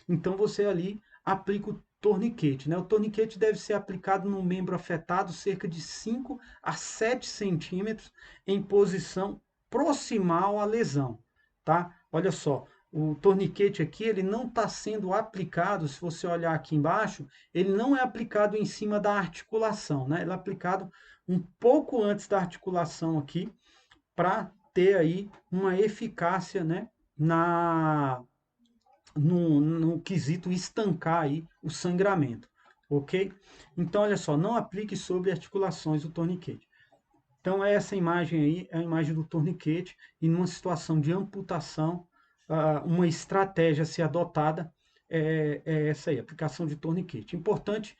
então você ali aplica o torniquete, né? O torniquete deve ser aplicado no membro afetado cerca de 5 a 7 centímetros em posição proximal à lesão, tá? Olha só, o torniquete aqui ele não está sendo aplicado, se você olhar aqui embaixo, ele não é aplicado em cima da articulação, né? Ele é aplicado um pouco antes da articulação aqui para ter aí uma eficácia, né? No quesito estancar aí o sangramento, ok? Então, olha só, não aplique sobre articulações o torniquete. Então, essa imagem aí é a imagem do torniquete e numa situação de amputação, uma estratégia a ser adotada é essa aí, aplicação de torniquete. Importante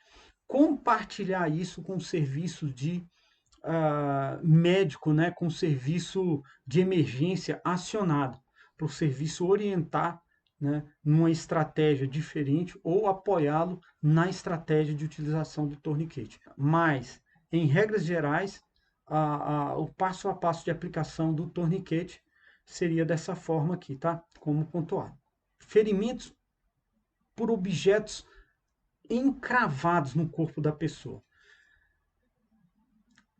compartilhar isso com o serviço de médico, né, com o serviço de emergência acionado, para o serviço orientar, né, numa estratégia diferente ou apoiá-lo na estratégia de utilização do torniquete. Mas, em regras gerais, o passo a passo de aplicação do torniquete seria dessa forma aqui, tá? Como pontuado. Ferimentos por objetos encravados no corpo da pessoa.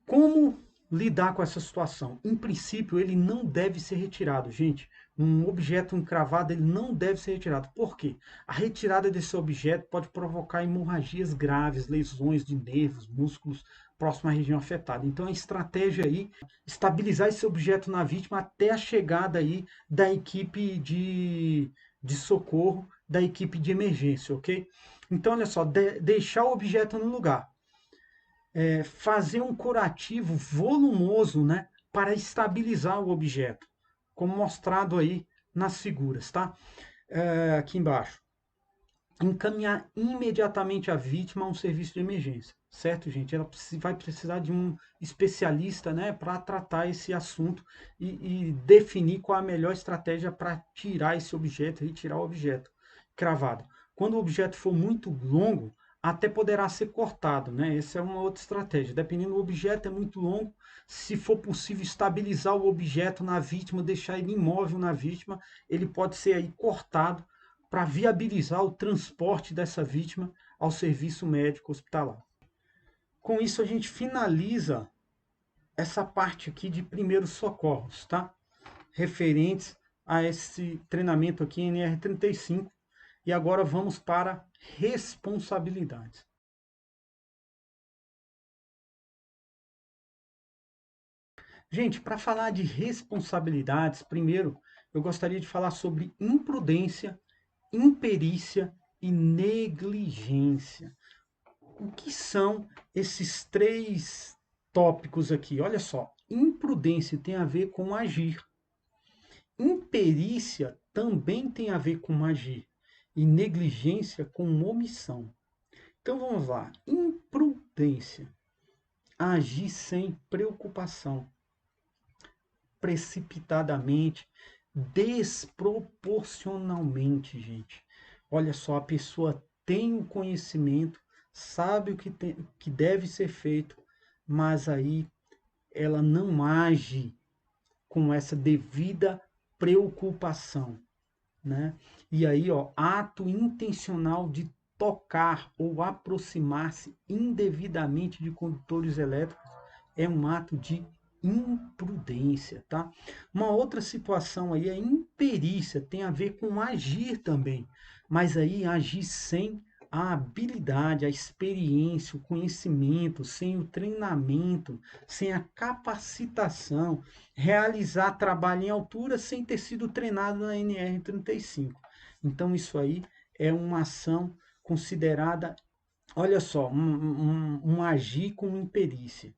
Como lidar com essa situação? Em princípio, ele não deve ser retirado, gente. Um objeto encravado, ele não deve ser retirado. Por quê? A retirada desse objeto pode provocar hemorragias graves, lesões de nervos, músculos próximo à região afetada. Então, a estratégia aí é estabilizar esse objeto na vítima até a chegada aí da equipe de socorro, da equipe de emergência, ok? Então, olha só, deixar o objeto no lugar, fazer um curativo volumoso, né, para estabilizar o objeto, como mostrado aí nas figuras, tá? Aqui embaixo. Encaminhar imediatamente a vítima a um serviço de emergência, certo, gente? Ela vai precisar de um especialista, né, para tratar esse assunto e definir qual a melhor estratégia para tirar esse objeto, retirar o objeto cravado. Quando o objeto for muito longo, até poderá ser cortado, né? Essa é uma outra estratégia. Dependendo do objeto, é muito longo. Se for possível estabilizar o objeto na vítima, deixar ele imóvel na vítima, ele pode ser aí cortado para viabilizar o transporte dessa vítima ao serviço médico hospitalar. Com isso, a gente finaliza essa parte aqui de primeiros socorros, tá? Referentes a esse treinamento aqui em NR35. E agora vamos para responsabilidades. Gente, para falar de responsabilidades, primeiro eu gostaria de falar sobre imprudência, imperícia e negligência. O que são esses três tópicos aqui? Olha só, imprudência tem a ver com agir. Imperícia também tem a ver com agir. E negligência com omissão. Então vamos lá. Imprudência. Agir sem preocupação. Precipitadamente. Desproporcionalmente, gente. Olha só, a pessoa tem o conhecimento, sabe o que deve ser feito, mas aí ela não age com essa devida preocupação, né? E aí, ó, ato intencional de tocar ou aproximar-se indevidamente de condutores elétricos é um ato de imprudência, tá? Uma outra situação aí é imperícia, tem a ver com agir também, mas aí agir sem a habilidade, a experiência, o conhecimento, sem o treinamento, sem a capacitação, realizar trabalho em altura sem ter sido treinado na NR35. Então isso aí é uma ação considerada, olha só, um agir com imperícia.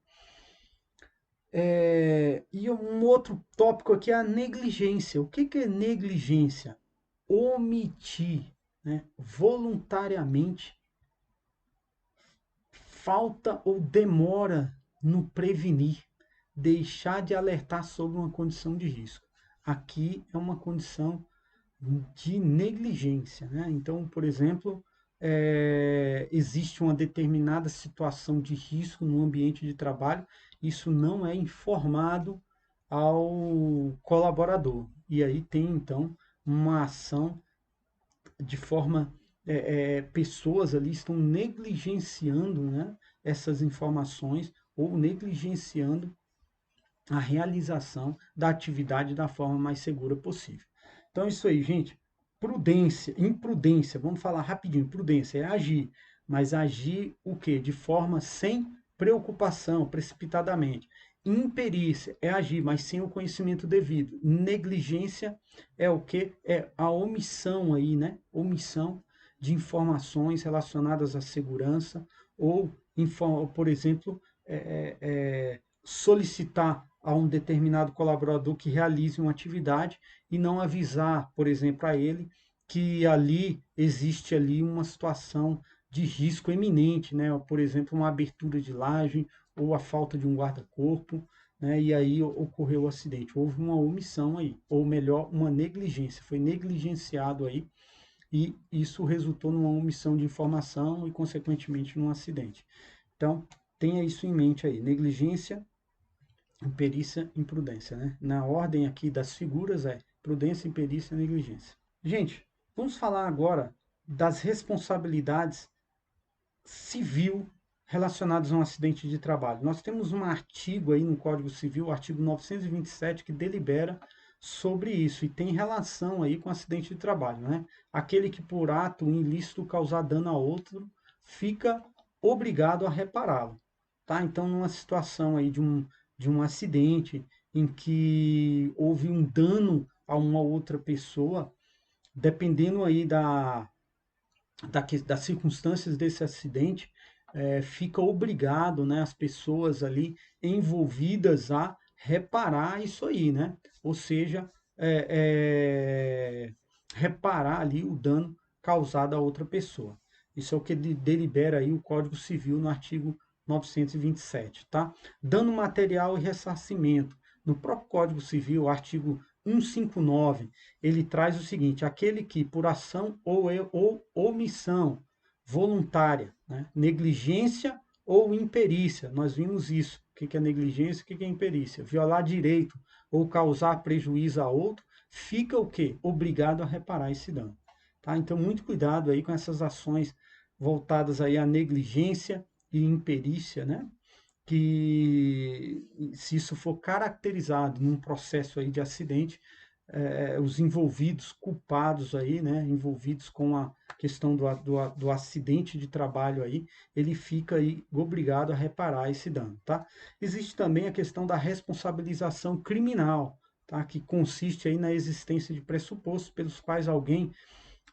E um outro tópico aqui é a negligência. O que é negligência? Omitir, né, voluntariamente, falta ou demora no prevenir, deixar de alertar sobre uma condição de risco. Aqui é uma condição de negligência, né? Então, por exemplo, existe uma determinada situação de risco no ambiente de trabalho, isso não é informado ao colaborador. E aí tem, então, uma ação de forma. Pessoas ali estão negligenciando, né, essas informações ou negligenciando a realização da atividade da forma mais segura possível. Então, isso aí, gente. Prudência, imprudência, vamos falar rapidinho. Prudência é agir, mas agir o quê? De forma sem preocupação, precipitadamente. Imperícia é agir, mas sem o conhecimento devido. Negligência é o quê? É a omissão aí, né? Omissão de informações relacionadas à segurança ou, por exemplo, solicitar a um determinado colaborador que realize uma atividade e não avisar, por exemplo, a ele que ali existe ali uma situação de risco eminente, né? Por exemplo, uma abertura de laje ou a falta de um guarda-corpo, né? E aí ocorreu o acidente. Houve uma omissão aí, ou melhor, uma negligência. Foi negligenciado aí e isso resultou numa omissão de informação e, consequentemente, num acidente. Então, tenha isso em mente aí. Negligência, imperícia e imprudência, né? Na ordem aqui das figuras é prudência, imperícia e negligência. Gente, vamos falar agora das responsabilidades civil relacionados a um acidente de trabalho. Nós temos um artigo aí no Código Civil, o artigo 927, que delibera sobre isso e tem relação aí com acidente de trabalho, né? Aquele que por ato ilícito causar dano a outro fica obrigado a repará-lo, tá? Então, numa situação aí de um acidente em que houve um dano a uma outra pessoa, dependendo aí das circunstâncias desse acidente, fica obrigado, né, as pessoas ali envolvidas a reparar isso aí, né? Ou seja, reparar ali o dano causado a outra pessoa. Isso é o que delibera aí o Código Civil no artigo 927, tá? Dano material e ressarcimento. No próprio Código Civil, artigo 159, ele traz o seguinte: aquele que, por ação ou omissão voluntária, né, negligência ou imperícia, nós vimos isso. O que é negligência, o que é imperícia? Violar direito ou causar prejuízo a outro, fica o quê? Obrigado a reparar esse dano. Tá? Então, muito cuidado aí com essas ações voltadas aí à negligência e imperícia, né? Que se isso for caracterizado num processo aí de acidente, os envolvidos, culpados aí, né, envolvidos com a questão do acidente de trabalho aí, ele fica aí obrigado a reparar esse dano, tá? Existe também a questão da responsabilização criminal, tá? Que consiste aí na existência de pressupostos pelos quais alguém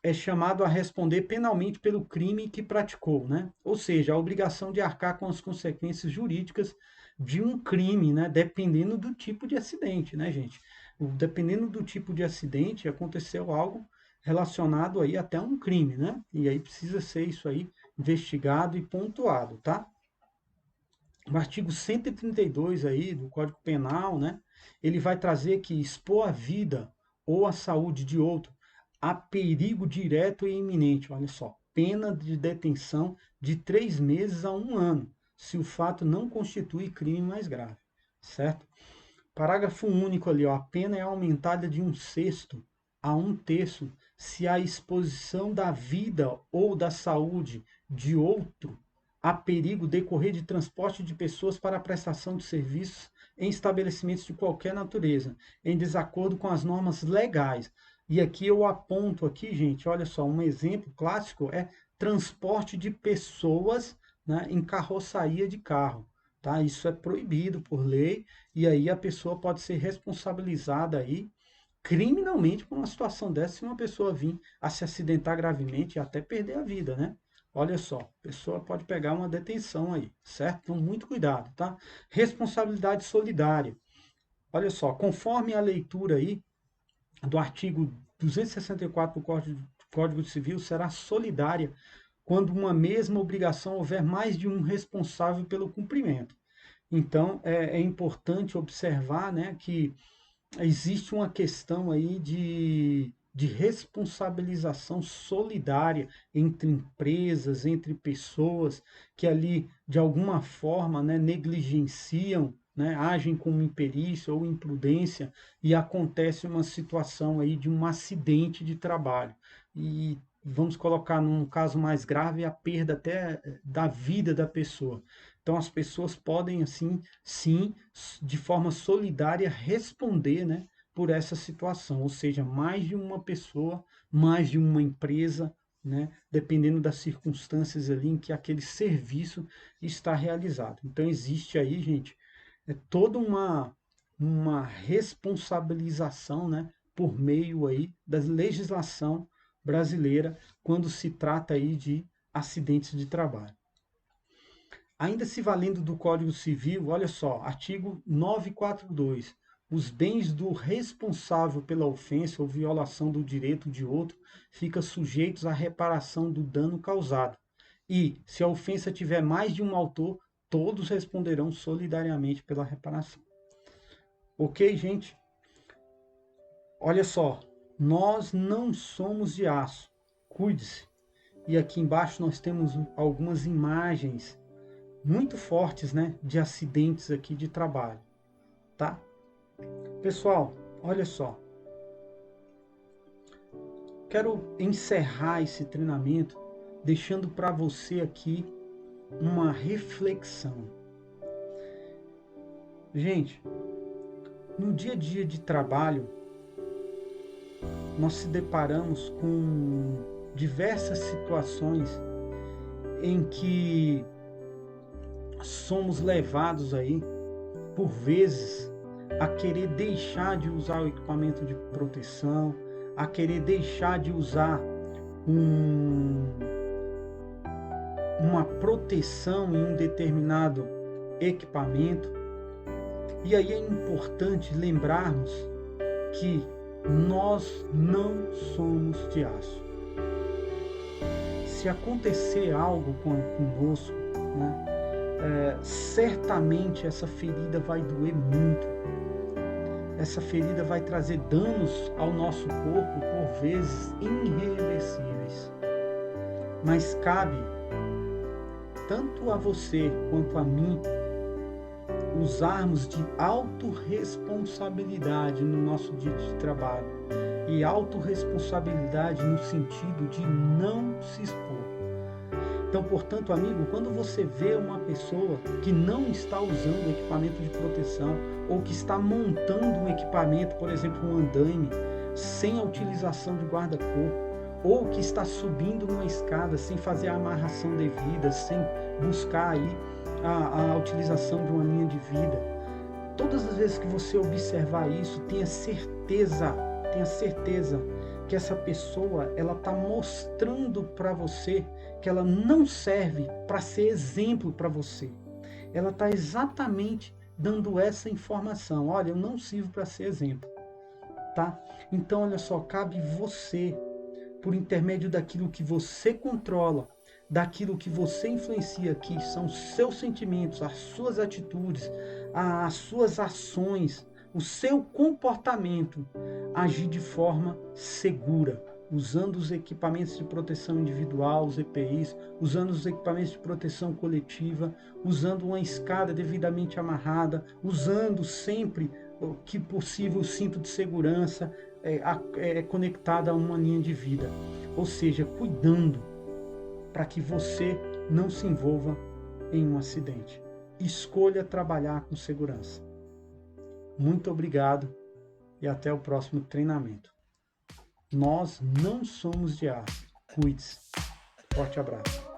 é chamado a responder penalmente pelo crime que praticou, né? Ou seja, a obrigação de arcar com as consequências jurídicas de um crime, né? Dependendo do tipo de acidente, né, gente? Dependendo do tipo de acidente, aconteceu algo relacionado aí até um crime, né? E aí precisa ser isso aí investigado e pontuado, tá? O artigo 132 aí do Código Penal, né? Ele vai trazer que expor a vida ou a saúde de outro a perigo direto e iminente, olha só, pena de detenção de 3 meses a 1 ano, se o fato não constitui crime mais grave, certo? Parágrafo único ali, ó, a pena é aumentada de 1/6 a 1/3 se a exposição da vida ou da saúde de outro a perigo decorrer de transporte de pessoas para a prestação de serviços em estabelecimentos de qualquer natureza, em desacordo com as normas legais. E aqui eu aponto aqui, gente, olha só, um exemplo clássico é transporte de pessoas, né, em carroçaria de carro. Tá? Isso é proibido por lei e aí a pessoa pode ser responsabilizada aí criminalmente por uma situação dessa se uma pessoa vir a se acidentar gravemente e até perder a vida, né? Olha só, a pessoa pode pegar uma detenção aí, certo? Então, muito cuidado, tá? Responsabilidade solidária. Olha só, conforme a leitura aí do artigo 264 do Código Civil, será solidária quando uma mesma obrigação houver mais de um responsável pelo cumprimento. Então, é importante observar, né, que existe uma questão aí de responsabilização solidária entre empresas, entre pessoas que ali, de alguma forma, né, negligenciam, né, agem com imperícia ou imprudência e acontece uma situação aí de um acidente de trabalho. E vamos colocar num caso mais grave a perda até da vida da pessoa. Então as pessoas podem assim, sim, de forma solidária responder, né, por essa situação, ou seja, mais de uma pessoa, mais de uma empresa, né, dependendo das circunstâncias ali em que aquele serviço está realizado. Então existe aí, gente, toda uma responsabilização, né, por meio aí da legislação brasileira quando se trata aí de acidentes de trabalho. Ainda se valendo do Código Civil, olha só, artigo 942. Os bens do responsável pela ofensa ou violação do direito de outro ficam sujeitos à reparação do dano causado. E, se a ofensa tiver mais de um autor, todos responderão solidariamente pela reparação. Ok, gente? Olha só, nós não somos de aço. Cuide-se. E aqui embaixo nós temos algumas imagens muito fortes, né, de acidentes aqui de trabalho, tá? Pessoal, olha só. Quero encerrar esse treinamento deixando para você aqui uma reflexão. Gente, no dia a dia de trabalho, nós se deparamos com diversas situações em que somos levados aí, por vezes, a querer deixar de usar o equipamento de proteção, a querer deixar de usar uma proteção em um determinado equipamento. E aí é importante lembrarmos que nós não somos de aço. Se acontecer algo conosco, né, certamente essa ferida vai doer muito. Essa ferida vai trazer danos ao nosso corpo, por vezes irreversíveis. Mas cabe tanto a você quanto a mim usarmos de autorresponsabilidade no nosso dia de trabalho. E autorresponsabilidade no sentido de não se expor. Então, portanto, amigo, quando você vê uma pessoa que não está usando o equipamento de proteção ou que está montando um equipamento, por exemplo, um andaime, sem a utilização de guarda-corpo, ou que está subindo uma escada sem fazer a amarração devida, sem buscar aí a utilização de uma linha de vida, todas as vezes que você observar isso, tenha certeza que essa pessoa ela está mostrando para você que ela não serve para ser exemplo para você. Ela está exatamente dando essa informação. Olha, eu não sirvo para ser exemplo, tá? Então, olha só, cabe você, por intermédio daquilo que você controla, daquilo que você influencia, que são os seus sentimentos, as suas atitudes, as suas ações, o seu comportamento, agir de forma segura, usando os equipamentos de proteção individual, os EPIs, usando os equipamentos de proteção coletiva, usando uma escada devidamente amarrada, usando sempre o que possível o cinto de segurança conectado a uma linha de vida. Ou seja, cuidando para que você não se envolva em um acidente. Escolha trabalhar com segurança. Muito obrigado e até o próximo treinamento. Nós não somos de aço. Cuide-se. Forte abraço.